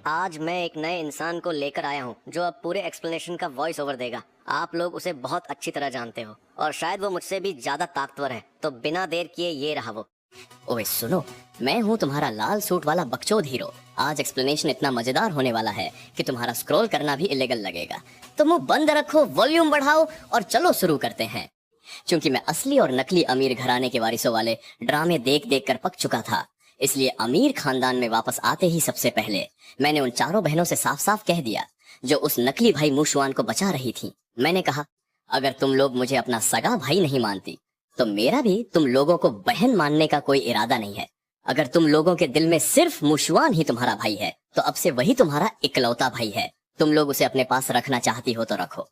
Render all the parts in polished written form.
आज मैं एक नए इंसान को लेकर आया हूँ जो अब पूरे एक्सप्लेनेशन का वॉइस ओवर देगा। आप लोग उसे बहुत अच्छी तरह जानते हो और शायद वो मुझसे भी ज्यादा ताकतवर है, तो बिना देर किए ये रहा वो। ओए सुनो, मैं हूँ तुम्हारा लाल सूट वाला बकचोद हीरो। आज एक्सप्लेनेशन इतना मजेदार होने वाला है कि तुम्हारा स्क्रॉल करना भी इलीगल लगेगा। तो मुंह बंद रखो, वॉल्यूम बढ़ाओ और चलो शुरू करते हैं। क्योंकि मैं असली और नकली अमीर घराने के वारिसों वाले ड्रामे देख देख कर पक चुका था, इसलिए अमीर खानदान में वापस आते ही सबसे पहले मैंने उन चारों बहनों से साफ साफ कह दिया जो उस नकली भाई मुशवान को बचा रही थी। मैंने कहा, अगर तुम लोग मुझे अपना सगा भाई नहीं मानती तो मेरा भी तुम लोगों को बहन मानने का कोई इरादा नहीं है। अगर तुम लोगों के दिल में सिर्फ मुशवान ही तुम्हारा भाई है तो अब से वही तुम्हारा इकलौता भाई है। तुम लोग उसे अपने पास रखना चाहती हो तो रखो,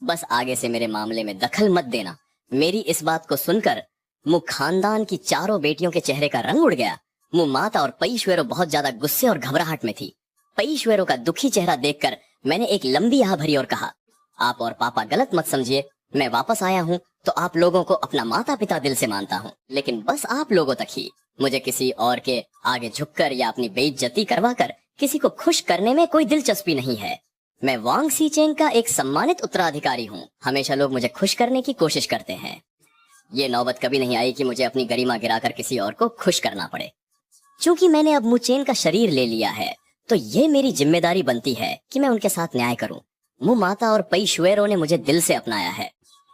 बस आगे से मेरे मामले में दखल मत देना। मेरी इस बात को सुनकर मुँह खानदान की चारों बेटियों के चेहरे का रंग उड़ गया। मुँह माता और पईश्वेरो बहुत ज्यादा गुस्से और घबराहट में थी। पईश्वेरो का दुखी चेहरा देखकर मैंने एक लंबी आह भरी और कहा, आप और पापा गलत मत समझिए, मैं वापस आया हूँ तो आप लोगों को अपना माता पिता दिल से मानता हूँ, लेकिन बस आप लोगों तक ही। मुझे किसी और के आगे झुककर या अपनी बेइज्जती करवाकर किसी को खुश करने में कोई दिलचस्पी नहीं है। मैं वांग सीचेंग का एक सम्मानित उत्तराधिकारी हूँ। हमेशा लोग मुझे खुश करने की कोशिश करते हैं। ये नौबत कभी नहीं आई कि मुझे अपनी गरिमा गिराकर किसी और को खुश करना पड़े। चूंकि मैंने अब मुचेन का शरीर ले लिया है तो ये मेरी जिम्मेदारी बनती है कि मैं उनके साथ न्याय करूं। मुँह माता और पईश्वेरो ने मुझे दिल से अपनाया है,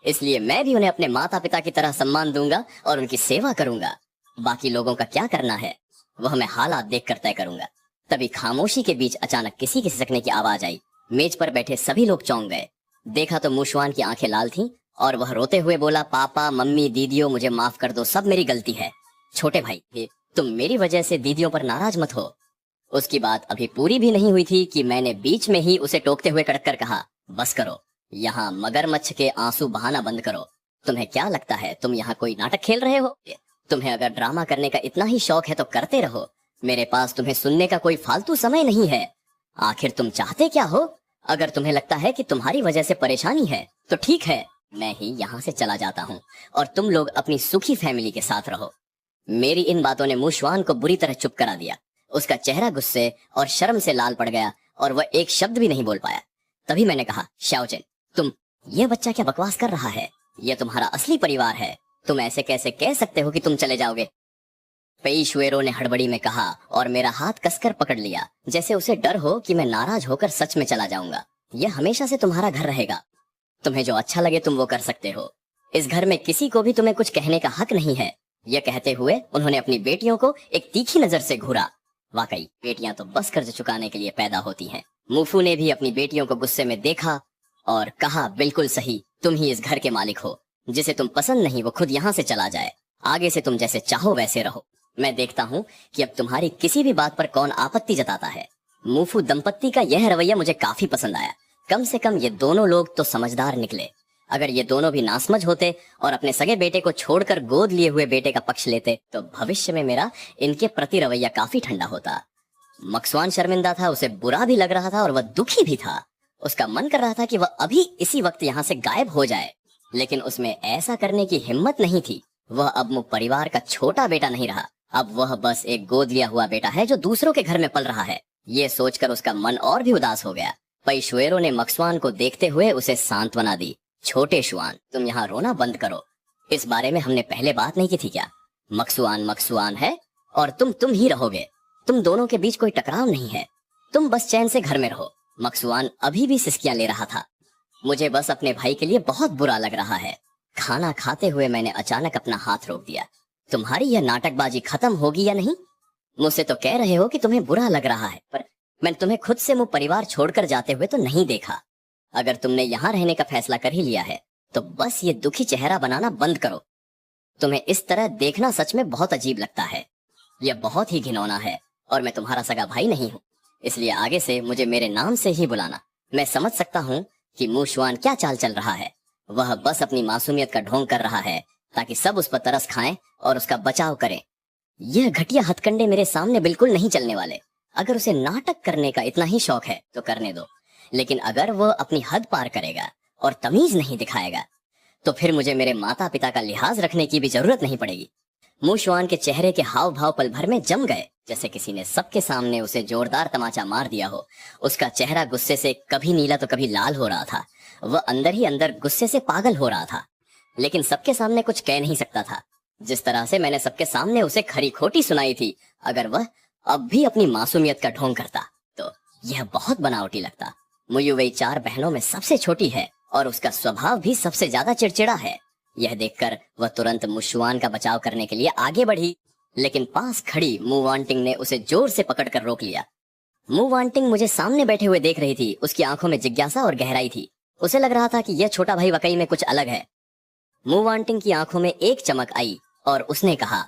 इसलिए मैं भी उन्हें अपने माता पिता की तरह सम्मान दूंगा और उनकी सेवा करूंगा। बाकी लोगों का क्या करना है वह मैं हालात देखकर तय करूंगा। तभी खामोशी के बीच अचानक किसी के सिसकने की आवाज आई। मेज पर बैठे सभी लोग चौंक गए। देखा तो मुशवान की आंखें लाल थीं और वह रोते हुए बोला, पापा मम्मी दीदियों मुझे माफ कर दो, सब मेरी गलती है। छोटे भाई, तुम मेरी वजह से दीदियों पर नाराज मत हो। उसकी बात अभी पूरी भी नहीं हुई थी कि मैंने बीच में ही उसे टोकते हुए कड़क कर कहा, बस करो, यहाँ मगरमच्छ के आंसू बहाना बंद करो। तुम्हें क्या लगता है तुम यहाँ कोई नाटक खेल रहे हो? तुम्हें अगर ड्रामा करने का इतना ही शौक है तो करते रहो, मेरे पास तुम्हें सुनने का कोई फालतू समय नहीं है। आखिर तुम चाहते क्या हो? अगर तुम्हें लगता है कि तुम्हारी वजह से परेशानी है तो ठीक है, मैं ही यहाँ से चला जाता हूँ और तुम लोग अपनी सुखी फैमिली के साथ रहो। मेरी इन बातों ने मुशवान को बुरी तरह चुप करा दिया। उसका चेहरा गुस्से और शर्म से लाल पड़ गया और वह एक शब्द भी नहीं बोल पाया। तभी मैंने कहा, शाओचेन, तुम, ये बच्चा क्या बकवास कर रहा है? यह तुम्हारा असली परिवार है, तुम ऐसे कैसे कह सकते हो कि तुम चले जाओगे? पेईश्वेरो ने हड़बड़ी में कहा और मेरा हाथ कसकर पकड़ लिया, जैसे उसे डर हो कि मैं नाराज होकर सच में चला जाऊंगा। यह हमेशा से तुम्हारा घर रहेगा, तुम्हें जो अच्छा लगे तुम वो कर सकते हो। इस घर में किसी को भी तुम्हें कुछ कहने का हक नहीं है। यह कहते हुए उन्होंने अपनी बेटियों को एक तीखी नजर से घूरा। वाकई बेटियां तो बस कर्ज चुकाने के लिए पैदा होती हैं। मुफू ने भी अपनी बेटियों को गुस्से में देखा और कहा, बिल्कुल सही, तुम ही इस घर के मालिक हो। जिसे तुम पसंद नहीं वो खुद यहाँ से चला जाए। आगे से तुम जैसे चाहो वैसे रहो। मैं देखता हूँ कि अब तुम्हारी किसी भी बात पर कौन आपत्ति जताता है। मुफू दंपत्ति का यह रवैया मुझे काफी पसंद आया। कम से कम ये दोनों लोग तो समझदार निकले। अगर ये दोनों भी नासमझ होते और अपने सगे बेटे को छोड़कर गोद लिए हुए बेटे का पक्ष लेते तो भविष्य में मेरा इनके प्रति रवैया काफी ठंडा होता। मकसवान शर्मिंदा था, उसे बुरा भी लग रहा था और वह दुखी भी था। उसका मन कर रहा था कि वह अभी इसी वक्त यहाँ से गायब हो जाए, लेकिन उसमें ऐसा करने की हिम्मत नहीं थी। वह अब मुझ परिवार का छोटा बेटा नहीं रहा, अब वह बस एक गोद लिया हुआ बेटा है जो दूसरों के घर में पल रहा है। ये सोचकर उसका मन और भी उदास हो गया। पेईश्वेरो ने मकसवान को देखते हुए उसे सांत्वना दी। छोटे शुआन, तुम यहाँ रोना बंद करो। इस बारे में हमने पहले बात नहीं की थी क्या? मकसुआन मकसुआन है और तुम ही रहोगे। तुम दोनों के बीच कोई टकराव नहीं है। तुम बस चैन से घर में रहो। मकसुआन अभी भी सिसकियां ले रहा था। मुझे बस अपने भाई के लिए बहुत बुरा लग रहा है। खाना खाते हुए मैंने अचानक अपना हाथ रोक दिया। तुम्हारी यह नाटकबाजी खत्म होगी या नहीं? मुझसे तो कह रहे हो कि तुम्हें बुरा लग रहा है, पर मैंने तुम्हें खुद से मुझ परिवार छोड़कर जाते हुए तो नहीं देखा। अगर तुमने यहाँ रहने का फैसला कर ही लिया है तो बस ये दुखी चेहरा बनाना बंद करो। तुम्हें इस तरह देखना सच में बहुत अजीब लगता है। यह बहुत ही घिनौना है और मैं तुम्हारा सगा भाई नहीं हूँ, इसलिए आगे से मुझे मेरे नाम से ही बुलाना। मैं समझ सकता हूँ कि मुशवान क्या चाल चल रहा है। वह बस अपनी मासूमियत का ढोंग कर रहा है ताकि सब उस पर तरस खाएं और उसका बचाव करें। यह घटिया हथकंडे मेरे सामने बिल्कुल नहीं चलने वाले। अगर उसे नाटक करने का इतना ही शौक है तो करने दो, लेकिन अगर वह अपनी हद पार करेगा और तमीज नहीं दिखाएगा तो फिर मुझे मेरे माता पिता का लिहाज रखने की भी जरूरत नहीं पड़ेगी। मुशवान के चेहरे के हाव भाव पल भर में जम गए, जैसे किसी ने सबके सामने उसे जोरदार तमाचा मार दिया हो। उसका चेहरा गुस्से से कभी नीला तो कभी लाल हो रहा था। वह अंदर ही अंदर गुस्से से पागल हो रहा था, लेकिन सबके सामने कुछ कह नहीं सकता था। जिस तरह से मैंने सबके सामने उसे खरी खोटी सुनाई थी, अगर वह अब भी अपनी मासूमियत का ढोंग करता तो यह बहुत बनावटी लगता। मुयुवेई 4 बहनों में सबसे छोटी है और उसका स्वभाव भी सबसे ज्यादा चिड़चिड़ा है। यह देखकर वह तुरंत मुशुआन का बचाव करने के लिए आगे बढ़ी, लेकिन पास खड़ी मु वांटिंग ने उसे जोर से पकड़कर रोक लिया। मु वांटिंग मुझे सामने बैठे हुए देख रही थी। उसकी आंखों में जिज्ञासा और गहराई थी। उसे लग रहा था कि यह छोटा भाई वाकई में कुछ अलग है। मु वांटिंग की आंखों में एक चमक आई और उसने कहा,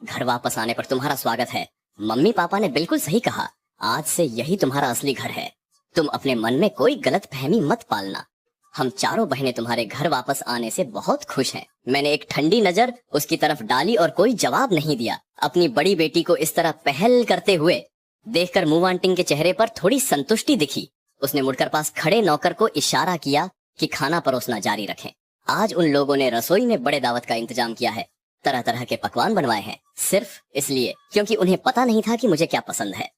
घर वापस आने पर तुम्हारा स्वागत है। मम्मी पापा ने बिल्कुल सही कहा, आज से यही तुम्हारा असली घर है। तुम अपने मन में कोई गलत फहमी मत पालना। हम चारों बहनें तुम्हारे घर वापस आने से बहुत खुश हैं। मैंने एक ठंडी नजर उसकी तरफ डाली और कोई जवाब नहीं दिया। अपनी बड़ी बेटी को इस तरह पहल करते हुए देखकर मु वांटिंग के चेहरे पर थोड़ी संतुष्टि दिखी। उसने मुड़कर पास खड़े नौकर को इशारा किया कि खाना परोसना जारी रखें। आज उन लोगों ने रसोई में बड़े दावत का इंतजाम किया है। तरह तरह के पकवान बनवाए हैं, सिर्फ इसलिए क्योंकि उन्हें पता नहीं था कि मुझे क्या पसंद है।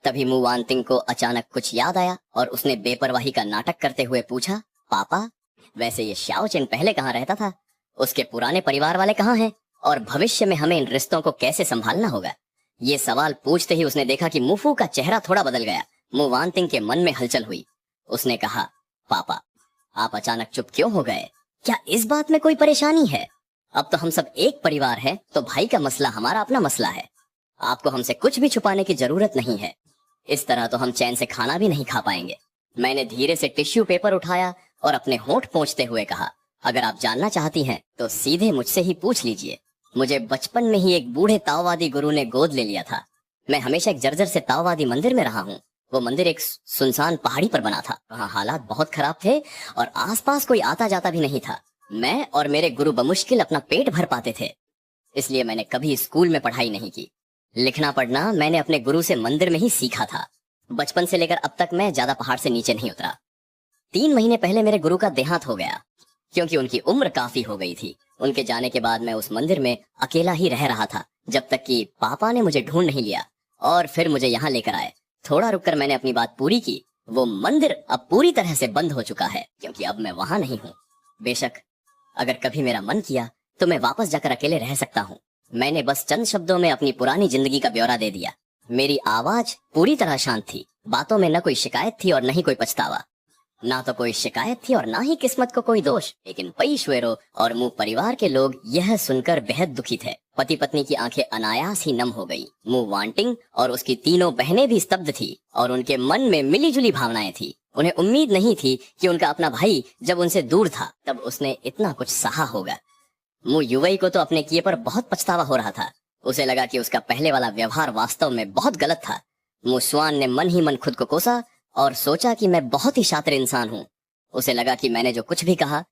तभी मु वांटिंग को अचानक कुछ याद आया और उसने बेपरवाही का नाटक करते हुए पूछा, पापा, वैसे ये श्याओ चेन पहले कहाँ रहता था? उसके पुराने परिवार वाले कहाँ हैं? और भविष्य में हमें इन रिश्तों को कैसे संभालना होगा? ये सवाल पूछते ही उसने देखा कि मुफू का चेहरा थोड़ा बदल गया। मु वांटिंग के मन में हलचल हुई। उसने कहा, पापा, आप अचानक चुप क्यों हो गए? क्या इस बात में कोई परेशानी है? अब तो हम सब एक परिवार है, तो भाई का मसला हमारा अपना मसला है। आपको हमसे कुछ भी छुपाने की जरूरत नहीं है। इस तरह तो हम चैन से खाना भी नहीं खा पाएंगे। मैंने धीरे से टिश्यू पेपर उठाया और अपने होंठ पोंछते हुए कहा, अगर आप जानना चाहती हैं तो सीधे मुझसे ही पूछ लीजिए। मुझे बचपन में ही एक बूढ़े ताओवादी गुरु ने गोद ले लिया था। मैं हमेशा एक जर्जर से ताओवादी मंदिर में रहा हूँ। वो मंदिर एक सुनसान पहाड़ी पर बना था। वहाँ हालात बहुत खराब थे और आसपास कोई आता जाता भी नहीं था। मैं और मेरे गुरु बमुश्किल अपना पेट भर पाते थे, इसलिए मैंने कभी स्कूल में पढ़ाई नहीं की। लिखना पढ़ना मैंने अपने गुरु से मंदिर में ही सीखा था। बचपन से लेकर अब तक मैं ज्यादा पहाड़ से नीचे नहीं उतरा। 3 महीने पहले मेरे गुरु का देहांत हो गया, क्योंकि उनकी उम्र काफी हो गई थी। उनके जाने के बाद मैं उस मंदिर में अकेला ही रह रहा था, जब तक कि पापा ने मुझे ढूंढ नहीं लिया और फिर मुझे यहाँ लेकर आए। थोड़ा रुककर मैंने अपनी बात पूरी की। वो मंदिर अब पूरी तरह से बंद हो चुका है, क्योंकि अब मैं वहां नहीं हूँ। बेशक अगर कभी मेरा मन किया तो मैं वापस जाकर अकेले रह सकता हूँ। मैंने बस चंद शब्दों में अपनी पुरानी जिंदगी का ब्यौरा दे दिया। मेरी आवाज पूरी तरह शांत थी। बातों में न कोई शिकायत थी और न ही कोई पछतावा। ना तो कोई शिकायत थी और ना ही किस्मत को कोई दोष। लेकिन पई शुएरो और मु परिवार के लोग यह सुनकर बेहद दुखी थे। पति पत्नी की आंखें अनायास ही नम हो गई। मु वांटिंग और उसकी तीनों बहनें भी स्तब्ध थी और उनके मन में मिलीजुली भावनाएं थी। उन्हें उम्मीद नहीं थी कि उनका अपना भाई जब उनसे दूर था तब उसने इतना कुछ सहा होगा। मु युवई को तो अपने किए पर बहुत पछतावा हो रहा था। उसे लगा कि उसका पहले वाला व्यवहार वास्तव में बहुत गलत था। मुस्वान ने मन ही मन खुद को कोसा और सोचा कि मैं बहुत ही शातिर इंसान हूँ। उसे लगा कि मैंने जो कुछ भी कहा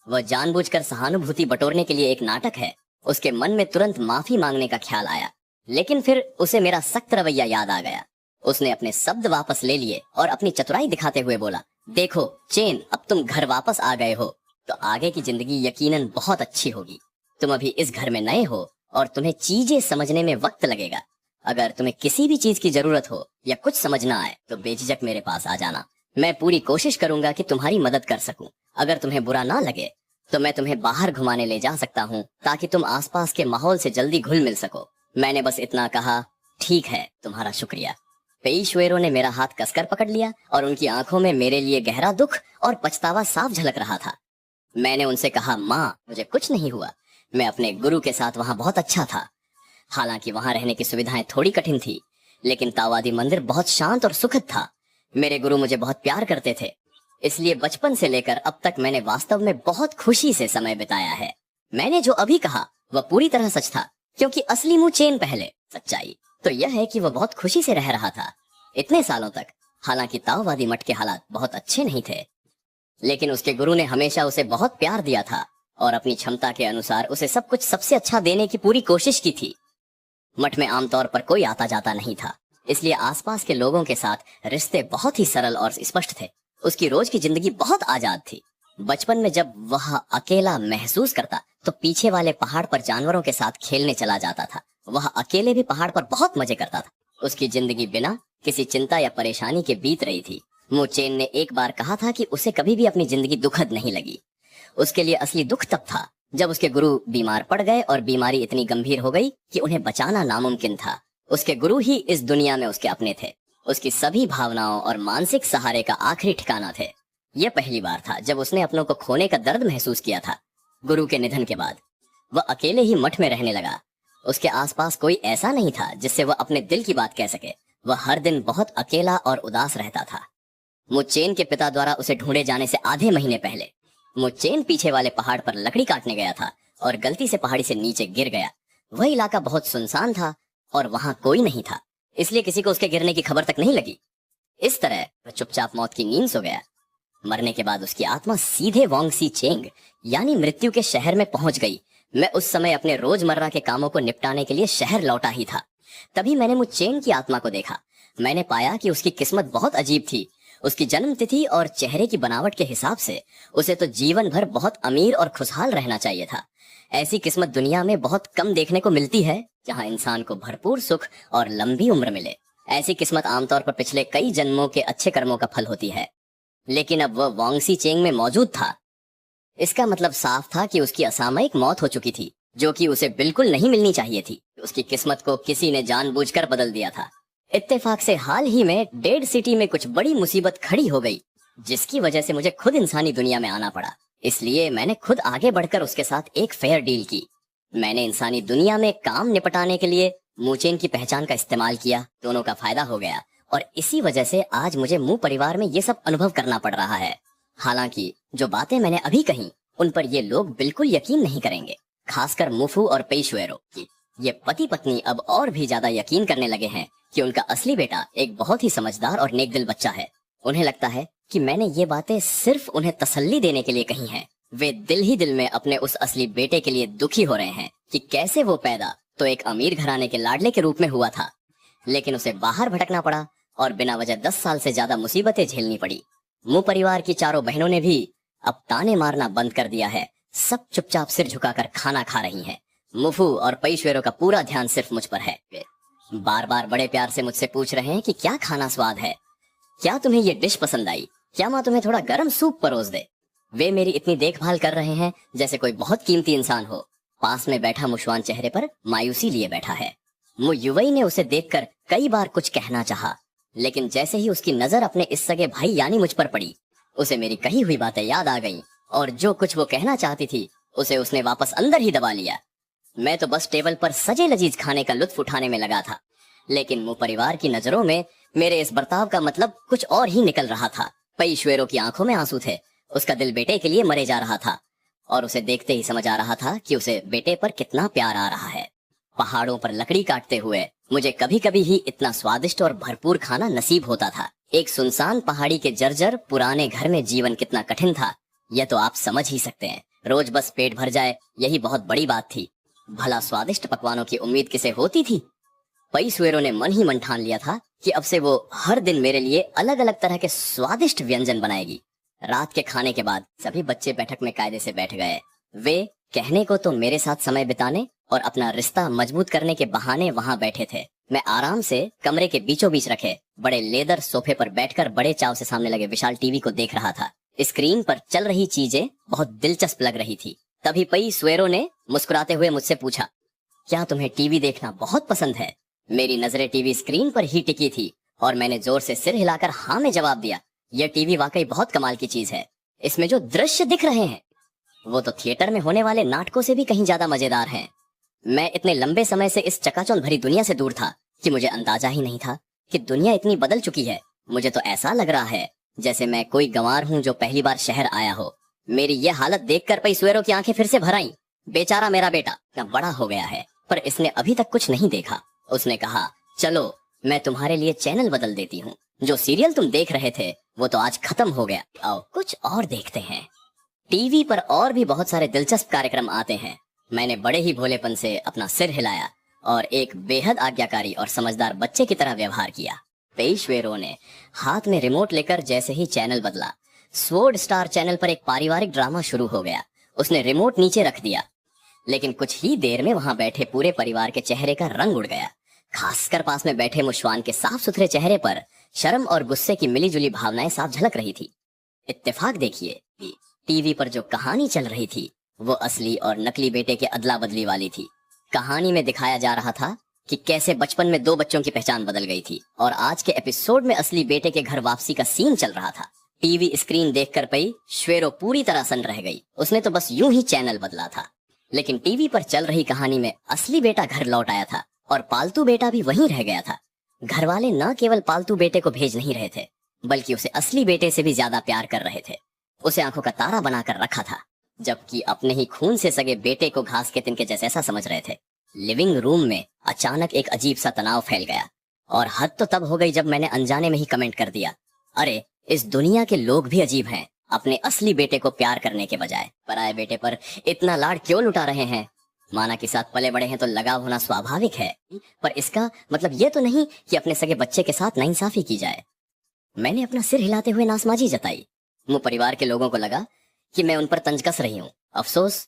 वह जानबूझकर सहानुभूति बटोरने के लिए एक नाटक है। उसके मन में तुरंत माफी मांगने का ख्याल आया, लेकिन फिर उसे मेरा सख्त रवैया याद आ गया। उसने अपने शब्द वापस ले लिए और अपनी चतुराई दिखाते हुए बोला, देखो चेन, अब तुम घर वापस आ गए हो तो आगे की जिंदगी यकीनन बहुत अच्छी होगी। तुम अभी इस घर में नए हो और तुम्हें चीजें समझने में वक्त लगेगा। अगर तुम्हें किसी भी चीज की जरूरत हो या कुछ समझना आए तो बेझिझक मेरे पास आ जाना। मैं पूरी कोशिश करूंगा कि तुम्हारी मदद कर सकूं। अगर तुम्हें बुरा ना लगे तो मैं तुम्हें बाहर घुमाने ले जा सकता हूं, ताकि तुम आसपास के माहौल से जल्दी घुल मिल सको। मैंने बस इतना कहा, ठीक है, तुम्हारा शुक्रिया। पेई शुएरो ने मेरा हाथ कसकर पकड़ लिया और उनकी आंखों में मेरे लिए गहरा दुख और पछतावा साफ झलक रहा था। मैंने उनसे कहा, माँ, मुझे कुछ नहीं हुआ। मैं अपने गुरु के साथ वहाँ बहुत अच्छा था। हालांकि वहां रहने की सुविधाएं थोड़ी कठिन थी, लेकिन तावादी मंदिर बहुत शांत और सुखद था। मेरे गुरु मुझे बहुत प्यार करते थे, इसलिए बचपन से लेकर अब तक मैंने वास्तव में बहुत खुशी से समय बिताया है। मैंने जो अभी कहा वह पूरी तरह सच था, क्योंकि असली मुंह चेन पहले। सच्चाई तो यह है कि वह बहुत खुशी से रह रहा था इतने सालों तक। हालांकि ताओवादी मठ के हालात बहुत अच्छे नहीं थे, लेकिन उसके गुरु ने हमेशा उसे बहुत प्यार दिया था और अपनी क्षमता के अनुसार उसे सब कुछ सबसे अच्छा देने की पूरी कोशिश की थी। मठ में आमतौर पर कोई आता जाता नहीं था, इसलिए आसपास के लोगों के साथ रिश्ते बहुत ही सरल और स्पष्ट थे। उसकी रोज की जिंदगी बहुत आजाद थी। बचपन में जब वह अकेला महसूस करता तो पीछे वाले पहाड़ पर जानवरों के साथ खेलने चला जाता था। वह अकेले भी पहाड़ पर बहुत मजे करता था। उसकी जिंदगी बिना किसी चिंता या परेशानी के बीत रही थी। मुचेन ने एक बार कहा था कि उसे कभी भी अपनी जिंदगी दुखद नहीं लगी। उसके लिए असली दुख तब था जब उसके गुरु बीमार पड़ गए और बीमारी इतनी गंभीर हो गई कि उन्हें बचाना नामुमकिन था। उसके गुरु ही इस दुनिया में उसके अपने थे, उसकी सभी भावनाओं और मानसिक सहारे का आखिरी ठिकाना थे। यह पहली बार था जब उसने अपनों को खोने का दर्द महसूस किया था। गुरु के निधन के बाद वह अकेले ही मठ में रहने लगा। उसके आसपास कोई ऐसा नहीं था जिससे वह अपने दिल की बात कह सके। वह हर दिन बहुत अकेला और उदास रहता था। मुचेन के पिता द्वारा उसे ढूंढे जाने से आधे महीने पहले मुचेन पीछे वाले पहाड़ पर लकड़ी काटने गया था और गलती से पहाड़ी से नीचे गिर गया। वह इलाका बहुत सुनसान था और वहां कोई नहीं था, इसलिए किसी को उसके गिरने की खबर तक नहीं लगी। इस तरह वह चुपचाप मौत की नींद सो गया। मरने के बाद उसकी आत्मा सीधे वांगसी चेंग यानी मृत्यु के शहर में पहुंच गई। मैं उस समय अपने रोजमर्रा के कामों को निपटाने के लिए शहर लौटा ही था। तभी मैंने मुचेन की आत्मा को देखा। मैंने पाया कि उसकी किस्मत बहुत अजीब थी। उसकी जन्म तिथि और चेहरे की बनावट के हिसाब से उसे तो जीवन भर बहुत अमीर और खुशहाल रहना चाहिए था। ऐसी किस्मत दुनिया में बहुत कम देखने को मिलती है, जहां इंसान को भरपूर सुख और लंबी उम्र मिले। ऐसी किस्मत आमतौर पर पिछले कई जन्मों के अच्छे कर्मों का फल होती है, लेकिन अब वह वांगसी चेंग में मौजूद था। इसका मतलब साफ था कि उसकी असामयिक मौत हो चुकी थी, जो कि उसे बिल्कुल नहीं मिलनी चाहिए थी। उसकी किस्मत को किसी ने जानबूझकर बदल दिया था। इत्तेफाक से हाल ही में डेड सिटी में कुछ बड़ी मुसीबत खड़ी हो गई, जिसकी वजह से मुझे खुद इंसानी दुनिया में आना पड़ा। इसलिए मैंने खुद आगे बढ़कर उसके साथ एक फेयर डील की। मैंने इंसानी दुनिया में काम निपटाने के लिए मुचेन की पहचान का इस्तेमाल किया। दोनों का फायदा हो गया और इसी वजह से आज मुझे मुंह परिवार में ये सब अनुभव करना पड़ रहा है। हालांकि जो बातें मैंने अभी कही उन पर ये लोग बिल्कुल यकीन नहीं करेंगे, खासकर मुफू और पेशवेरो की। ये पति पत्नी अब और भी ज्यादा यकीन करने लगे हैं कि उनका असली बेटा एक बहुत ही समझदार और नेकदिल बच्चा है। उन्हें लगता है कि मैंने ये बातें सिर्फ उन्हें तसल्ली देने के लिए कही हैं। वे दिल ही दिल में अपने उस असली बेटे के लिए दुखी हो रहे हैं कि कैसे वो पैदा तो एक अमीर घराने के लाडले के रूप में हुआ था, लेकिन उसे बाहर भटकना पड़ा और बिना वजह 10 साल से ज्यादा मुसीबतें झेलनी पड़ी। मुंह परिवार की चारों बहनों ने भी अब ताने मारना बंद कर दिया है। सब चुपचाप सिर झुकाकर खाना खा रही हैं। मुफू और पेशवेरों का पूरा ध्यान सिर्फ मुझ पर है। बार बार बड़े प्यार से मुझसे पूछ रहे हैं कि क्या खाना स्वाद है, क्या तुम्हें ये डिश पसंद आई, क्या माँ तुम्हें थोड़ा गर्म सूप परोस दे। वे मेरी इतनी देखभाल कर रहे हैं जैसे कोई बहुत कीमती इंसान हो। पास में बैठा मुशवान चेहरे पर मायूसी लिए बैठा है। मुयुवई ने उसे देखकर कई बार कुछ कहना चाहा, लेकिन जैसे ही उसकी नजर अपने इस सगे भाई यानी मुझ पर पड़ी, उसे मेरी कही हुई बातें याद आ गईं और जो कुछ वो कहना चाहती थी उसे उसने वापस अंदर ही दबा लिया। मैं तो बस टेबल पर सजे लजीज खाने का लुत्फ उठाने में लगा था, लेकिन मुंह परिवार की नजरों में मेरे इस बर्ताव का मतलब कुछ और ही निकल रहा था। पेशवेरों की आंखों में आंसू थे। उसका दिल बेटे के लिए मरे जा रहा था और उसे देखते ही समझ आ रहा था कि उसे बेटे पर कितना प्यार आ रहा है। पहाड़ों पर लकड़ी काटते हुए मुझे कभी कभी ही इतना स्वादिष्ट और भरपूर खाना नसीब होता था। एक सुनसान पहाड़ी के जर्जर पुराने घर में जीवन कितना कठिन था, यह तो आप समझ ही सकते हैं। रोज बस पेट भर जाए यही बहुत बड़ी बात थी। भला स्वादिष्ट पकवानों की उम्मीद किसे होती थी। पेशवेरों ने मन ही मन ठान लिया था कि अब से वो हर दिन मेरे लिए अलग अलग तरह के स्वादिष्ट व्यंजन बनाएगी। रात के खाने के बाद सभी बच्चे बैठक में कायदे से बैठ गए। वे कहने को तो मेरे साथ समय बिताने और अपना रिश्ता मजबूत करने के बहाने वहां बैठे थे। मैं आराम से कमरे के बीचों बीच रखे बड़े लेदर सोफे पर बैठकर बड़े चाव से सामने लगे विशाल टीवी को देख रहा था। स्क्रीन पर चल रही चीजें बहुत दिलचस्प लग रही थी। तभी पेशवेरों ने मुस्कुराते हुए मुझसे पूछा, क्या तुम्हें टीवी देखना बहुत पसंद है? मेरी नजरें टीवी स्क्रीन पर ही टिकी थी और मैंने जोर से सिर हिलाकर हाँ में जवाब दिया। यह टीवी वाकई बहुत कमाल की चीज है। इसमें जो दृश्य दिख रहे हैं वो तो थिएटर में होने वाले नाटकों से भी कहीं ज्यादा मजेदार हैं। मैं इतने लंबे समय से इस चकाचौंध भरी दुनिया से दूर था कि मुझे अंदाजा ही नहीं था कि दुनिया इतनी बदल चुकी है। मुझे तो ऐसा लग रहा है जैसे मैं कोई गंवार हूँ जो पहली बार शहर आया हो। मेरी यह हालत देखकर पेशवेरों की आंखें फिर से भर आईं। बेचारा मेरा बेटा इतना बड़ा हो गया है पर इसने अभी तक कुछ नहीं देखा। उसने कहा, चलो मैं तुम्हारे लिए चैनल बदल देती हूँ। जो सीरियल तुम देख रहे थे वो तो आज खत्म हो गया। आओ कुछ और देखते हैं। टीवी पर और भी बहुत सारे दिलचस्प कार्यक्रम आते हैं। मैंने बड़े ही भोलेपन से अपना सिर हिलाया और एक बेहद आज्ञाकारी और समझदार बच्चे की तरह व्यवहार किया। पेशवेरों ने हाथ में रिमोट लेकर जैसे ही चैनल बदला, स्वॉर्ड स्टार चैनल पर एक पारिवारिक ड्रामा शुरू हो गया। उसने रिमोट नीचे रख दिया। लेकिन कुछ ही देर में वहां बैठे पूरे परिवार के चेहरे का रंग उड़ गया। खासकर पास में बैठे मुशवान के साफ सुथरे चेहरे पर शर्म और गुस्से की मिलीजुली भावनाएं साफ झलक रही थी। इत्तेफाक देखिए, टीवी पर जो कहानी चल रही थी वो असली और नकली बेटे के अदला बदली वाली थी। कहानी में दिखाया जा रहा था कि कैसे बचपन में दो बच्चों की पहचान बदल गई थी, और आज के एपिसोड में असली बेटे के घर वापसी का सीन चल रहा था। टीवी स्क्रीन देखकर पई श्वेरो पूरी तरह सन रह गई। उसने तो बस यूं ही चैनल बदला था, लेकिन टीवी पर चल रही कहानी में असली बेटा घर लौट आया था और पालतू बेटा भी वहीं रह गया था। घर वाले न केवल पालतू बेटे को भेज नहीं रहे थे, बल्कि उसे असली बेटे से भी ज्यादा प्यार कर रहे थे। उसे आंखों का तारा बनाकर रखा था, जबकि अपने ही खून से सगे बेटे को घास के तिनके जैसा समझ रहे थे। लिविंग रूम में अचानक एक अजीब सा तनाव फैल गया, और हद तो तब हो गई जब मैंने अनजाने में ही कमेंट कर दिया, अरे इस दुनिया के लोग भी अजीब हैं, अपने असली बेटे को प्यार करने के बजाय पराये बेटे पर इतना लाड क्यों लुटा रहे हैं। माना के साथ पले बड़े हैं तो लगाव होना स्वाभाविक है, पर इसका मतलब ये तो नहीं कि अपने सगे बच्चे के साथ नाइंसाफी की जाए। मैंने अपना सिर हिलाते हुए नासमाजी जताई। मुँह परिवार के लोगों को लगा कि मैं उन पर तंज कस रही हूँ। अफसोस,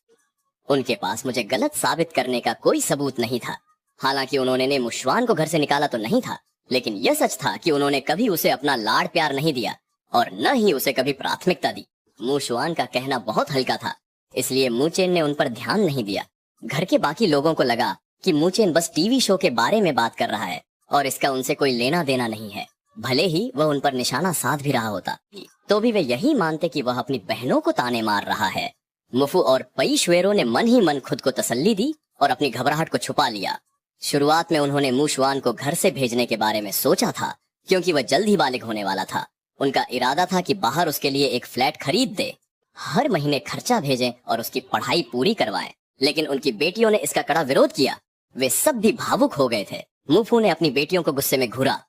उनके पास मुझे गलत साबित करने का कोई सबूत नहीं था। हालांकि उन्होंने मुशवान को घर से निकाला तो नहीं था, लेकिन यह सच था कि उन्होंने कभी उसे अपना लाड प्यार नहीं दिया और न ही उसे कभी प्राथमिकता दी। मुशवान का कहना बहुत हल्का था, इसलिए मुचेन ने उन पर ध्यान नहीं दिया। घर के बाकी लोगों को लगा कि मुचेन बस टीवी शो के बारे में बात कर रहा है और इसका उनसे कोई लेना देना नहीं है। भले ही वह उन पर निशाना साध भी रहा होता, तो भी वे यही मानते कि वह अपनी बहनों को ताने मार रहा है। मुफू और पई श्वेरो ने मन ही मन खुद को तसल्ली दी और अपनी घबराहट को छुपा लिया। शुरुआत में उन्होंने मुशवान को घर से भेजने के बारे में सोचा था, क्योंकि वह जल्द ही बालिग होने वाला था। उनका इरादा था कि बाहर उसके लिए एक फ्लैट खरीद दे, हर महीने खर्चा भेजें और उसकी पढ़ाई पूरी करवाएं। लेकिन उनकी बेटियों ने इसका कड़ा विरोध किया। वे सब भी भावुक हो गए थे। मुफू ने अपनी बेटियों को गुस्से में घूरा।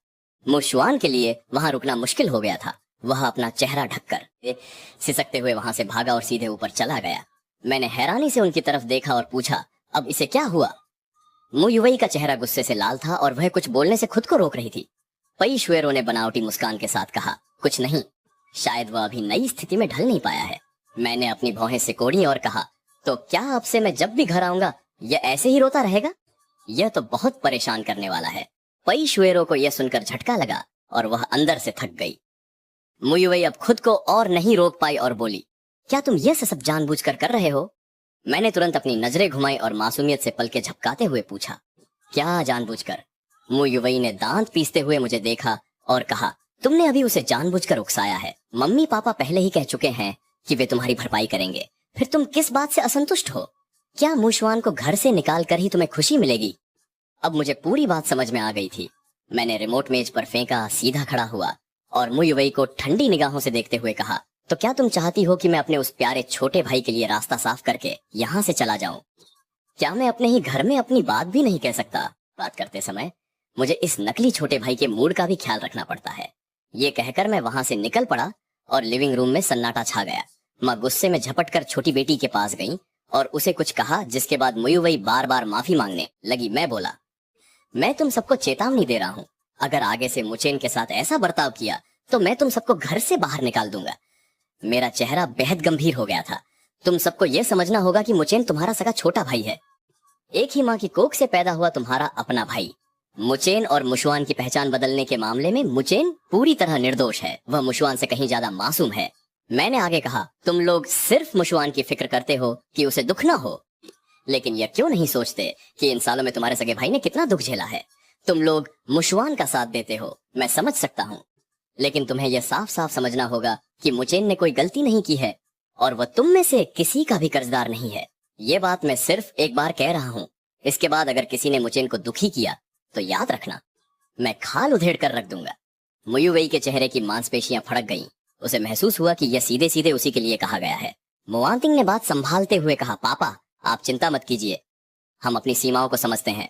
मुशवान के लिए वहां रुकना मुश्किल हो गया था। वह अपना चेहरा ढककर सिसकते हुए वहां से भागा और सीधे ऊपर चला गया। मैंने हैरानी से उनकी तरफ देखा और पूछा, अब इसे क्या हुआ? मुयुवई का चेहरा गुस्से से लाल था और वह कुछ बोलने से खुद को रोक रही थी। पई श्वेरो ने बनावटी मुस्कान के साथ कहा, कुछ नहीं, शायद वह अभी नई स्थिति में ढल नहीं पाया है। मैंने अपनी भौहें सिकोड़ी और कहा, तो क्या अब से मैं जब भी घर आऊंगा यह ऐसे ही रोता रहेगा? यह तो बहुत परेशान करने वाला है। पई श्वेरो को यह सुनकर झटका लगा और वह अंदर से थक गई। मुयुवई अब खुद को और नहीं रोक पाई और बोली, क्या तुम यह सब जानबूझकर कर रहे हो? मैंने तुरंत अपनी नजरें घुमाई और मासूमियत से पलके झपकाते हुए पूछा, क्या जानबूझकर? मुयुवई ने दांत पीसते हुए मुझे देखा और कहा, तुमने अभी उसे जानबूझकर उकसाया है। मम्मी पापा पहले ही कह चुके हैं कि वे तुम्हारी भरपाई करेंगे, फिर तुम किस बात से असंतुष्ट हो? क्या मुशवान को घर से निकाल कर ही तुम्हें खुशी मिलेगी? अब मुझे पूरी बात समझ में आ गई थी। मैंने रिमोट मेज पर फेंका, सीधा खड़ा हुआ और मुयुवई को ठंडी निगाहों से देखते हुए कहा, तो क्या तुम चाहती हो कि मैं अपने उस प्यारे छोटे भाई के लिए रास्ता साफ करके यहाँ से चला जाऊं? क्या मैं अपने ही घर में अपनी बात भी नहीं कह सकता? बात करते समय मुझे इस नकली छोटे भाई के मूड का भी ख्याल रखना पड़ता है। ये कहकर मैं वहां से निकल पड़ा और लिविंग रूम में सन्नाटा छा गया। माँ गुस्से में झपट कर छोटी बेटी के पास गई और उसे कुछ कहा, जिसके बाद मुयुवई बार बार माफी मांगने लगी। मैं बोला, मैं तुम सबको चेतावनी दे रहा हूँ, अगर आगे से मुचेन के साथ ऐसा बर्ताव किया तो मैं तुम सबको घर से बाहर निकाल दूंगा। मेरा चेहरा बेहद गंभीर हो गया था। तुम सबको यह समझना होगा कि मुचेन तुम्हारा सगा छोटा भाई है, एक ही माँ की कोख से पैदा हुआ तुम्हारा अपना भाई। मुचेन और मुशवान की पहचान बदलने के मामले में मुचेन पूरी तरह निर्दोष है, वह मुशवान से कहीं ज्यादा मासूम है। मैंने आगे कहा, तुम लोग सिर्फ मुशवान की फिक्र करते हो कि उसे दुख ना हो, लेकिन यह क्यों नहीं सोचते कि इन सालों में तुम्हारे सगे भाई ने कितना दुख झेला है। तुम लोग मुशवान का साथ देते हो, मैं समझ सकता हूँ, लेकिन तुम्हें यह साफ साफ समझना होगा कि मुचेन ने कोई गलती नहीं की है और वह तुम में से किसी का भी कर्जदार नहीं है। ये बात मैं सिर्फ एक बार कह रहा हूँ। इसके बाद अगर किसी ने मुचेन को दुखी किया तो याद रखना, मैं खाल उधेड़ कर रख दूंगा। मुयुवई के चेहरे की मांसपेशियां फड़क गईं। उसे महसूस हुआ कि यह सीधे सीधे उसी के लिए कहा गया है। मुआंतिंग ने बात संभालते हुए कहा, पापा आप चिंता मत कीजिए, हम अपनी सीमाओं को समझते हैं।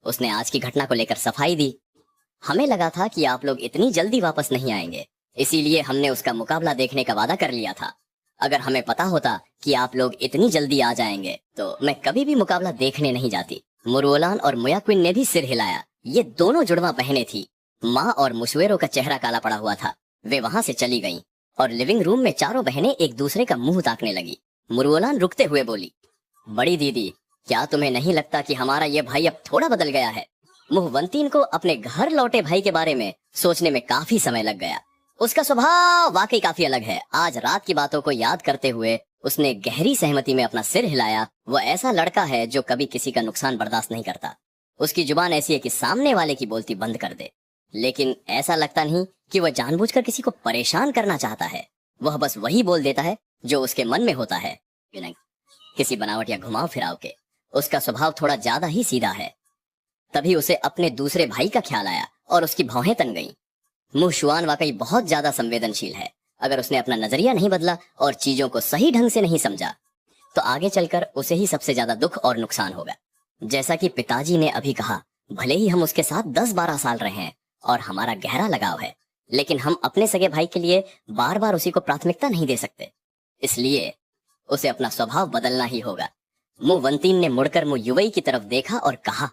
उसने आज की घटना को लेकर सफाई दी। हमें लगा था कि आप लोग इतनी जल्दी वापस नहीं आएंगे, इसीलिए हमने उसका मुकाबला देखने का वादा कर लिया था। अगर हमें पता होता कि आप लोग इतनी जल्दी आ जाएंगे तो मैं कभी भी मुकाबला देखने नहीं जाती। मुरुओलान और मुयाक्विन ने भी सिर हिलाया। ये दोनों जुड़वा बहनें थी। माँ और मुशवेरो का चेहरा काला पड़ा हुआ था। वे वहां से चली गईं और लिविंग रूम में चारों बहनें एक दूसरे का मुंह ताकने लगी। मुरुओलान रुकते हुए बोली, बड़ी दीदी क्या तुम्हें नहीं लगता कि हमारा ये भाई अब थोड़ा बदल गया है? मुहवंतीन को अपने घर लौटे भाई के बारे में सोचने में काफी समय लग गया। उसका स्वभाव वाकई काफी अलग है। आज रात की बातों को याद करते हुए उसने गहरी सहमति में अपना सिर हिलाया। वो ऐसा लड़का है जो कभी किसी का नुकसान बर्दाश्त नहीं करता। उसकी जुबान ऐसी है कि सामने वाले की बोलती बंद कर दे, लेकिन ऐसा लगता नहीं कि वह जानबूझकर किसी को परेशान करना चाहता है। वह बस वही बोल देता है जो उसके मन में होता है, किसी बनावट या घुमाव फिराव के। उसका स्वभाव थोड़ा ज्यादा ही सीधा है। तभी उसे अपने दूसरे भाई का ख्याल आया और उसकी भौहें तन गईं। मुहशुआन वाकई बहुत ज्यादा संवेदनशील है। अगर उसने अपना नजरिया नहीं बदला और चीजों को सही ढंग से नहीं समझा तो आगे चलकर उसे ही सबसे ज्यादा दुख और नुकसान होगा। जैसा कि पिताजी ने अभी कहा, भले ही हम उसके साथ 10-12 साल रहे हैं और हमारा गहरा लगाव है, लेकिन हम अपने सगे भाई के लिए बार बार उसी को प्राथमिकता नहीं दे सकते। इसलिए उसे अपना स्वभाव बदलना ही होगा। मुवंतीन ने मुड़कर मुयुवई की तरफ देखा और कहा,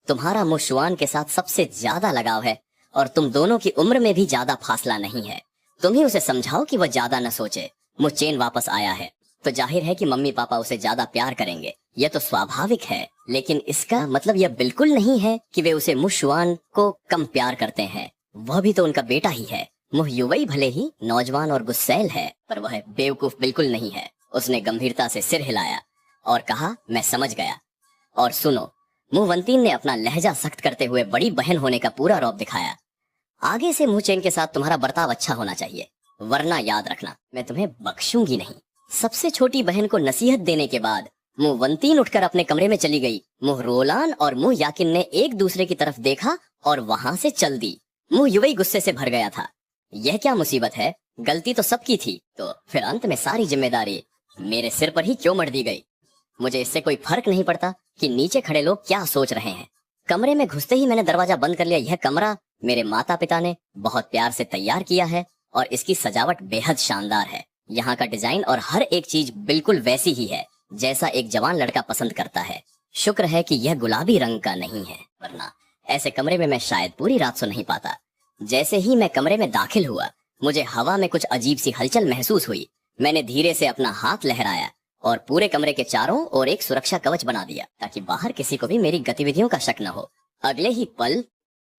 तुम्हारा मुशुआन के साथ सबसे ज्यादा लगाव है और तुम दोनों की उम्र में भी ज्यादा फासला नहीं है। तुम ही उसे समझाओ कि वह ज्यादा न सोचे। मुचेन वापस आया है तो जाहिर है कि मम्मी पापा उसे ज्यादा प्यार करेंगे। यह तो स्वाभाविक है, लेकिन इसका मतलब यह बिल्कुल नहीं है कि वे उसे मुशुआन को कम प्यार करते हैं। वह भी तो उनका बेटा ही है। मुहयुवई भले ही नौजवान और गुस्सैल है, पर वह बेवकूफ बिल्कुल नहीं है। उसने गंभीरता से सिर हिलाया और कहा, मैं समझ गया। और सुनो, मुवंतीन ने अपना लहजा सख्त करते हुए बड़ी बहन होने का पूरा रौब दिखाया। आगे से मुचेन के साथ तुम्हारा बर्ताव अच्छा होना चाहिए, वरना याद रखना मैं तुम्हें बख्शूंगी नहीं। सबसे छोटी बहन को नसीहत देने के बाद मुवंतीन उठकर अपने कमरे में चली गई। मुह रोलान और मुह याकिन ने एक दूसरे की तरफ देखा और वहां से चल दी। मुह युवई गुस्से से भर गया था। यह क्या मुसीबत है? गलती तो सबकी थी, तो फिर अंत में सारी जिम्मेदारी मेरे सिर पर ही क्यों मर दी गई? मुझे इससे कोई फर्क नहीं पड़ता कि नीचे खड़े लोग क्या सोच रहे हैं। कमरे में घुसते ही मैंने दरवाजा बंद कर लिया। यह कमरा मेरे माता पिता ने बहुत प्यार से तैयार किया है और इसकी सजावट बेहद शानदार है। यहाँ का डिजाइन और हर एक चीज बिल्कुल वैसी ही है जैसा एक जवान लड़का पसंद करता है। शुक्र है कि यह गुलाबी रंग का नहीं है, वरना ऐसे कमरे में मैं शायद पूरी रात सो नहीं पाता। जैसे ही मैं कमरे में दाखिल हुआ, मुझे हवा में कुछ अजीब सी हलचल महसूस हुई। मैंने धीरे से अपना हाथ लहराया और पूरे कमरे के चारों ओर एक सुरक्षा कवच बना दिया ताकि बाहर किसी को भी मेरी गतिविधियों का शक न हो। अगले ही पल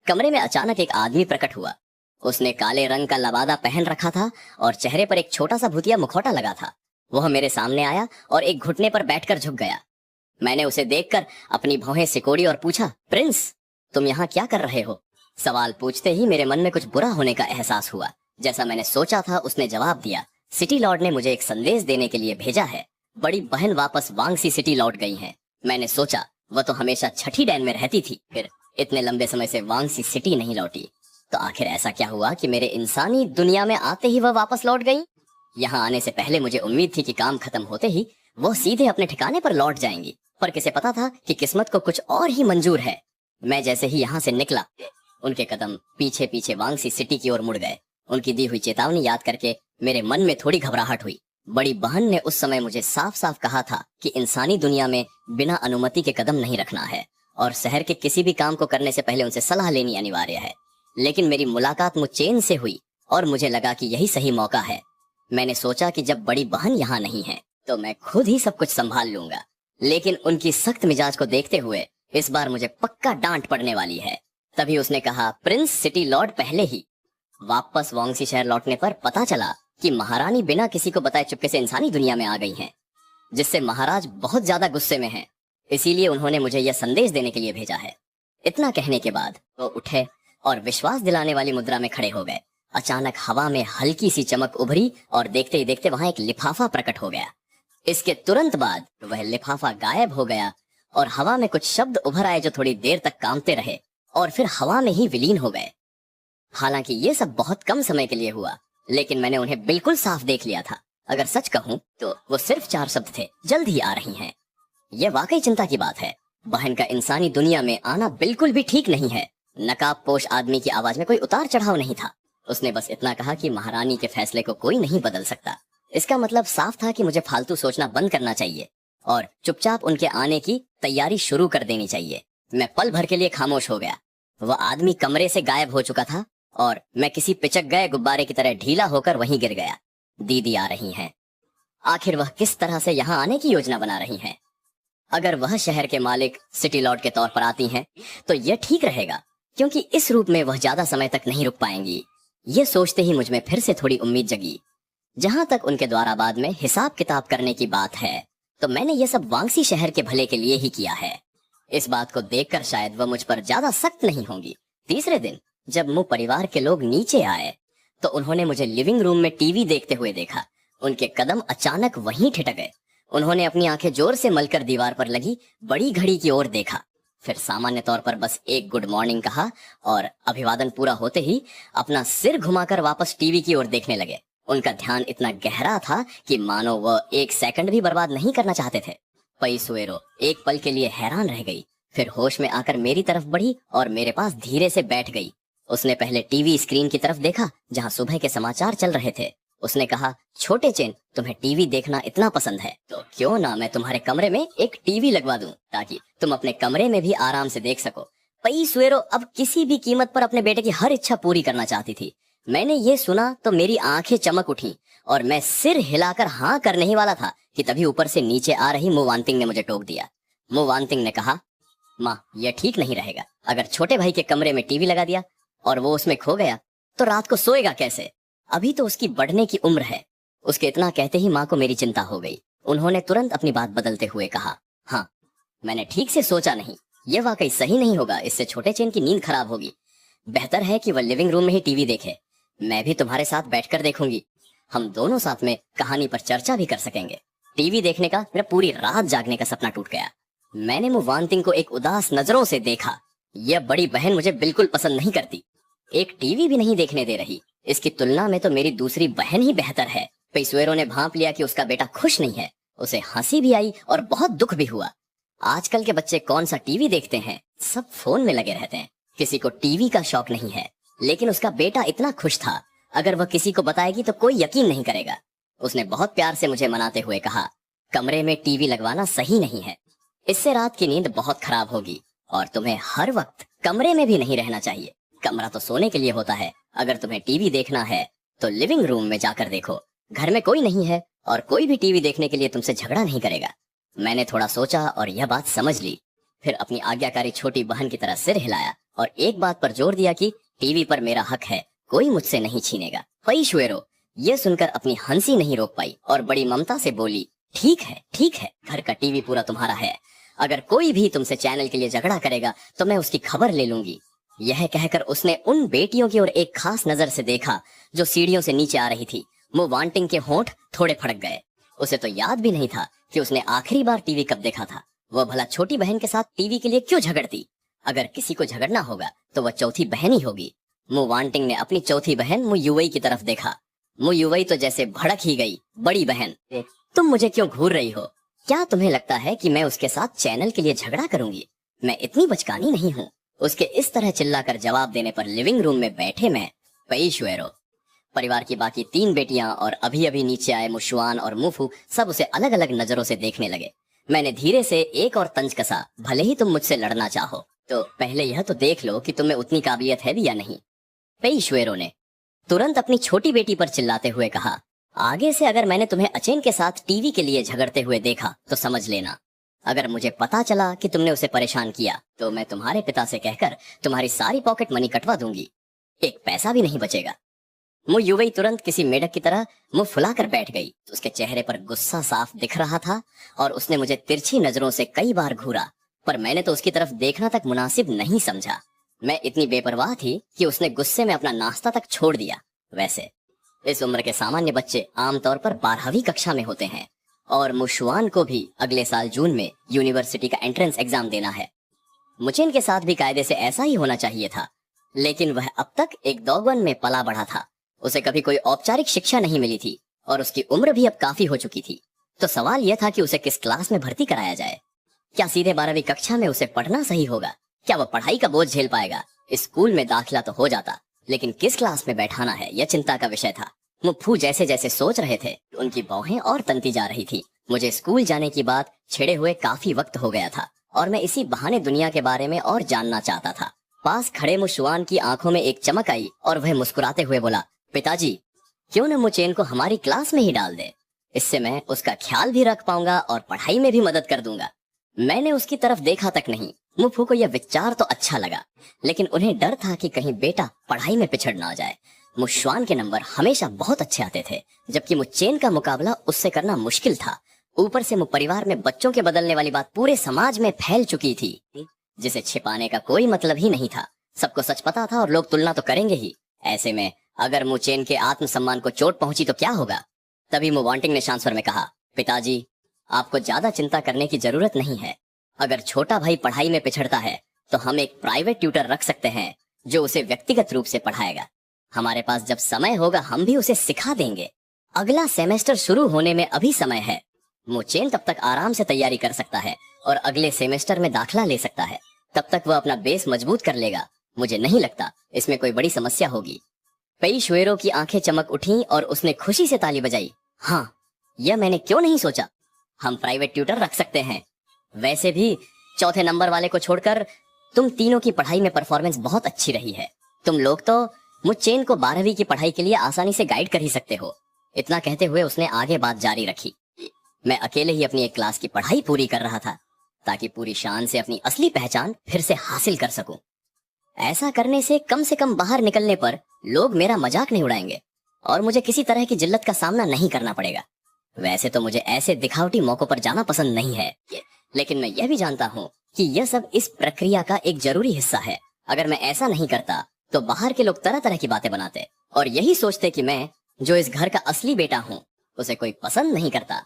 कमरे में अचानक एक आदमी प्रकट हुआ। उसने काले रंग का लबादा पहन रखा था और चेहरे पर एक छोटा सा भूतिया मुखौटा लगा था। वह मेरे सामने आया और एक घुटने पर बैठकर झुक गया। मैंने उसे देखकर अपनी भौहें सिकोड़ी और पूछा, प्रिंस, तुम यहाँ क्या कर रहे हो? सवाल पूछते ही मेरे मन में कुछ बुरा होने का एहसास हुआ। जैसा मैंने सोचा था उसने जवाब दिया, सिटी लॉर्ड ने मुझे एक संदेश देने के लिए भेजा है। बड़ी बहन वापस वांगसी सिटी लौट गई हैं। मैंने सोचा वह तो हमेशा छठी डैन में रहती थी, फिर इतने लंबे समय से वांगसी सिटी नहीं लौटी। तो आखिर ऐसा क्या हुआ कि मेरे इंसानी दुनिया में आते ही वह वापस लौट गई? यहाँ आने से पहले मुझे उम्मीद थी कि काम खत्म होते ही वो सीधे अपने ठिकाने पर लौट जाएंगी, पर किसे पता था कि किस्मत को कुछ और ही मंजूर है। मैं जैसे ही यहाँ से निकला, उनके कदम पीछे पीछे वांगसी सिटी की ओर मुड़ गए। उनकी दी हुई चेतावनी याद करके मेरे मन में थोड़ी घबराहट हुई। बड़ी बहन ने उस समय मुझे साफ साफ कहा था कि इंसानी दुनिया में बिना अनुमति के कदम नहीं रखना है और शहर के किसी भी काम को करने से पहले उनसे सलाह लेनी अनिवार्य है। लेकिन मेरी मुलाकात मुचेन से हुई और मुझे लगा कि यही सही मौका है। मैंने सोचा कि जब बड़ी बहन यहाँ नहीं है तो मैं खुद ही सब कुछ संभाल लूंगा। लेकिन उनकी सख्त मिजाज को देखते हुए इस बार मुझे पक्का डांट पड़ने वाली है। तभी उसने कहा, प्रिंस सिटी लॉर्ड पहले ही। वापस वांगसी शहर लौटने पर पता चला कि महारानी बिना किसी को बताए चुपके से इंसानी दुनिया में आ गई हैं, जिससे महाराज बहुत ज्यादा गुस्से में हैं। इसीलिए उन्होंने मुझे यह संदेश देने के लिए भेजा है। इतना कहने के बाद वो उठे और विश्वास दिलाने वाली मुद्रा में खड़े हो गए। अचानक हवा में हल्की सी चमक उभरी और देखते ही देखते वहां एक लिफाफा प्रकट हो गया। इसके तुरंत बाद वह लिफाफा गायब हो गया और हवा में कुछ शब्द उभर आए जो थोड़ी देर तक कांपते रहे और फिर हवा में ही विलीन हो गए। हालांकि ये सब बहुत कम समय के लिए हुआ, लेकिन मैंने उन्हें बिल्कुल साफ देख लिया था। अगर सच कहूं तो वो सिर्फ 4 शब्द थे, जल्द ही आ रही हैं। यह वाकई चिंता की बात है। बहन का इंसानी दुनिया में आना बिल्कुल भी ठीक नहीं है। नकाब पोश आदमी की आवाज में कोई उतार चढ़ाव नहीं था। उसने बस इतना कहा कि महारानी के फैसले को कोई नहीं बदल सकता। इसका मतलब साफ था कि मुझे फालतू सोचना बंद करना चाहिए और चुपचाप उनके आने की तैयारी शुरू कर देनी चाहिए। मैं पल भर के लिए खामोश हो गया। वह आदमी कमरे से गायब हो चुका था और मैं किसी पिचक गए गुब्बारे की तरह ढीला होकर वहीं गिर गया। दीदी आ रही हैं। आखिर वह किस तरह से यहाँ आने की योजना बना रही हैं? अगर वह शहर के मालिक सिटी लॉर्ड के तौर पर आती हैं, तो यह ठीक रहेगा, क्योंकि इस रूप में वह ज्यादा समय तक नहीं रुक पाएंगी। ये सोचते ही मुझ में फिर से थोड़ी उम्मीद जगी। जहां तक उनके द्वारा बाद में हिसाब किताब करने की बात है, तो मैंने ये सब वांगसी शहर के भले के लिए ही किया है। इस बात को देखकर शायद वह मुझ पर ज्यादा सख्त नहीं होंगी। तीसरे दिन जब मुँह परिवार के लोग नीचे आए, तो उन्होंने मुझे लिविंग रूम में टीवी देखते हुए देखा। उनके कदम अचानक वहीं ठिठक गए। उन्होंने अपनी आंखें जोर से मलकर दीवार पर लगी बड़ी घड़ी की ओर देखा, फिर सामान्य तौर पर बस एक गुड मॉर्निंग कहा और अभिवादन पूरा होते ही अपना सिर घुमाकर वापस टीवी की ओर देखने लगे। उनका ध्यान इतना गहरा था कि मानो वह एक सेकंड भी बर्बाद नहीं करना चाहते थे। पई सुएरो एक पल के लिए हैरान रह गई, फिर होश में आकर मेरी तरफ बढ़ी और मेरे पास धीरे से बैठ गई। उसने पहले टीवी स्क्रीन की तरफ देखा जहां सुबह के समाचार चल रहे थे। उसने कहा, छोटे चेन, तुम्हें टीवी देखना इतना पसंद है तो क्यों ना मैं तुम्हारे कमरे में एक टीवी लगवा दूं, ताकि तुम अपने कमरे में भी आराम से देख सको। पई सुएरो अब किसी भी कीमत पर अपने बेटे की हर इच्छा पूरी करना चाहती थी। मैंने ये सुना तो मेरी आंखें चमक उठी और मैं सिर हिलाकर हाँ करने ही वाला था कि तभी ऊपर से नीचे आ रही मुवांतिंग ने मुझे टोक दिया। मुवांतिंग ने कहा, माँ, यह ठीक नहीं रहेगा। अगर छोटे भाई के कमरे में टीवी लगा दिया और वो उसमें खो गया तो रात को सोएगा कैसे? अभी तो उसकी बढ़ने की उम्र है। उसके इतना कहते ही माँ को मेरी चिंता हो गई। उन्होंने तुरंत अपनी बात बदलते हुए कहा, हाँ, मैंने ठीक से सोचा नहीं, यह वाकई सही नहीं होगा। इससे छोटे चेन की नींद खराब होगी। बेहतर है कि वह लिविंग रूम में ही टीवी देखे। मैं भी तुम्हारे साथ बैठकर देखूंगी। हम दोनों साथ में कहानी पर चर्चा भी कर सकेंगे। टीवी देखने का मेरा पूरी रात जागने का सपना टूट गया। मैंने मुवांतिंग को एक उदास नजरों से देखा। यह बड़ी बहन मुझे बिल्कुल पसंद नहीं करती, एक टीवी भी नहीं देखने दे रही। इसकी तुलना में तो मेरी दूसरी बहन ही बेहतर है। पेशवेरों ने भांप लिया कि उसका बेटा खुश नहीं है। उसे हंसी भी आई और बहुत दुख भी हुआ। आजकल के बच्चे कौन सा टीवी देखते हैं, सब फोन में लगे रहते हैं। किसी को टीवी का शौक नहीं है। लेकिन उसका बेटा इतना खुश था, अगर वह किसी को बताएगी तो कोई यकीन नहीं करेगा। उसने बहुत प्यार से मुझे मनाते हुए कहा, कमरे में टीवी लगवाना सही नहीं है। इससे रात की नींद बहुत खराब होगी और तुम्हें हर वक्त कमरे में भी नहीं रहना चाहिए। कमरा तो सोने के लिए होता है। अगर तुम्हें टीवी देखना है तो लिविंग रूम में जाकर देखो। घर में कोई नहीं है और कोई भी टीवी देखने के लिए तुमसे झगड़ा नहीं करेगा। मैंने थोड़ा सोचा और यह बात समझ ली। फिर अपनी आज्ञाकारी छोटी बहन की तरह सिर हिलाया और एक बात पर जोर दिया कि टीवी पर मेरा हक है, कोई मुझसे नहीं छीनेगा। पई शुएरो ये सुनकर अपनी हंसी नहीं रोक पाई और बड़ी ममता से बोली, ठीक है, घर का टीवी पूरा तुम्हारा है। अगर कोई भी तुमसे चैनल के लिए झगड़ा करेगा तो मैं उसकी खबर ले लूंगी। यह कहकर उसने उन बेटियों की ओर एक खास नजर से देखा जो सीढ़ियों से नीचे आ रही थी। मुवांटिंग के होंठ थोड़े फड़क गए। उसे तो याद भी नहीं था कि उसने आखिरी बार टीवी कब देखा था। वह भला छोटी बहन के साथ टीवी के लिए क्यों झगड़ती? अगर किसी को झगड़ना होगा तो वह चौथी बहन ही होगी। मुवांटिंग ने अपनी चौथी बहन मुयुवई की तरफ देखा। मुयुवई तो जैसे भड़क ही गई। बड़ी बहन, तुम मुझे क्यों घूर रही हो? क्या तुम्हें लगता है कि मैं उसके साथ चैनल के लिए झगड़ा करूंगी? मैं इतनी बचकानी नहीं हूँ। उसके इस तरह चिल्लाकर जवाब देने पर लिविंग रूम में बैठे मैं, पई शुएरो, परिवार की बाकी 3 बेटियां और अभी अभी नीचे आए मुशुआन और मुफू सब उसे अलग अलग नजरों से देखने लगे। मैंने धीरे से एक और तंज कसा, भले ही तुम मुझसे लड़ना चाहो तो पहले यह तो देख लो कि तुम्हें उतनी काबिलियत है भी या नहीं। पई शुएरो ने तुरंत अपनी छोटी बेटी पर चिल्लाते हुए कहा, आगे से अगर मैंने तुम्हें अचेन के साथ टीवी के लिए झगड़ते हुए देखा तो समझ लेना। अगर मुझे पता चला कि तुमने उसे परेशान किया तो मैं तुम्हारे पिता से कहकर तुम्हारी सारी पॉकेट मनी कटवा दूंगी। एक पैसा भी नहीं बचेगा। मुयुवई तुरंत किसी मेढक की तरह मुंह फुलाकर बैठ गई। उसके चेहरे पर गुस्सा साफ दिख रहा था और उसने मुझे तिरछी नजरों से कई बार घूरा, पर मैंने तो उसकी तरफ देखना तक मुनासिब नहीं समझा। मैं इतनी बेपरवाह थी कि उसने गुस्से में अपना नाश्ता तक छोड़ दिया। वैसे इस उम्र के सामान्य बच्चे आमतौर पर 12वीं कक्षा में होते हैं और मुशुआन को भी अगले साल जून में यूनिवर्सिटी का एंट्रेंस एग्जाम देना है। मुझे इनके साथ भी कायदे से ऐसा ही होना चाहिए था, लेकिन वह अब तक एक दोगवन में पला बढ़ा था। उसे कभी कोई औपचारिक शिक्षा नहीं मिली थी और उसकी उम्र भी अब काफी हो चुकी थी। तो सवाल यह था कि उसे किस क्लास में भर्ती कराया जाए। क्या सीधे 12वीं कक्षा में उसे पढ़ना सही होगा? क्या वह पढ़ाई का बोझ झेल पाएगा? स्कूल में दाखिला तो हो जाता, लेकिन किस क्लास में बैठाना है यह चिंता का विषय था। मुफ्फू जैसे जैसे सोच रहे थे उनकी भौहें और तनती जा रही थी। मुझे स्कूल जाने की बात छिड़े हुए काफी वक्त हो गया था और मैं इसी बहाने दुनिया के बारे में और जानना चाहता था। पास खड़े मुशुआन की आंखों में एक चमक आई और वह मुस्कुराते हुए बोला, पिताजी, क्यों न मुचेन को हमारी क्लास में ही डाल दे। इससे मैं उसका ख्याल भी रख पाऊंगा और पढ़ाई में भी मदद कर दूंगा। मैंने उसकी तरफ देखा तक नहीं। मुफू को यह विचार तो अच्छा लगा, लेकिन उन्हें डर था कि कहीं बेटा पढ़ाई में पिछड़ ना जाए। मुश्वान के नंबर हमेशा बहुत अच्छे आते थे, जबकि मुच्चेन का मुकाबला उससे करना मुश्किल था। ऊपर से परिवार में बच्चों के बदलने वाली बात पूरे समाज में फैल चुकी थी, जिसे छिपाने का कोई मतलब ही नहीं था। सबको सच पता था और लोग तुलना तो करेंगे ही। ऐसे में अगर मुचेन के आत्मसम्मान को चोट पहुंची तो क्या होगा? तभी मुवांटिंग ने शांत स्वर में कहा, पिताजी, आपको ज्यादा चिंता करने की जरूरत नहीं है। अगर छोटा भाई पढ़ाई में पिछड़ता है तो हम एक प्राइवेट ट्यूटर रख सकते हैं जो उसे व्यक्तिगत रूप से पढ़ाएगा। हमारे पास जब समय होगा हम भी उसे सिखा देंगे। अगला सेमेस्टर शुरू होने में अभी समय है। मुचेन तब तक आराम से तैयारी कर सकता है और अगले सेमेस्टर में दाखिला ले सकता है। तब तक वह अपना बेस मजबूत कर लेगा। मुझे नहीं लगता इसमें कोई बड़ी समस्या होगी। पेई शुएरो की आंखें चमक उठी और उसने खुशी से ताली बजाई। हाँ, यह मैंने क्यों नहीं सोचा। हम प्राइवेट ट्यूटर रख सकते हैं। वैसे भी चौथे नंबर वाले को छोड़कर तुम तीनों की पढ़ाई में परफॉर्मेंस बहुत अच्छी रही है। तुम लोग तो मुच्चेन को 12वीं की पढ़ाई के लिए आसानी से गाइड कर ही सकते हो। इतना कहते हुए उसने आगे बात जारी रखी। मैं अकेले ही अपनी एक क्लास की पढ़ाई पूरी कर रहा था ताकि पूरी शान से अपनी असली पहचान फिर से हासिल कर सकूं। ऐसा करने से कम बाहर निकलने पर लोग मेरा मजाक नहीं उड़ाएंगे और मुझे किसी तरह की जिल्लत का सामना नहीं करना पड़ेगा। वैसे तो मुझे ऐसे दिखावटी मौकों पर जाना पसंद नहीं है, लेकिन मैं यह भी जानता हूँ कि यह सब इस प्रक्रिया का एक जरूरी हिस्सा है। अगर मैं ऐसा नहीं करता तो बाहर के लोग तरह तरह की बातें बनाते और यही सोचते कि मैं, जो इस घर का असली बेटा हूँ, उसे कोई पसंद नहीं करता,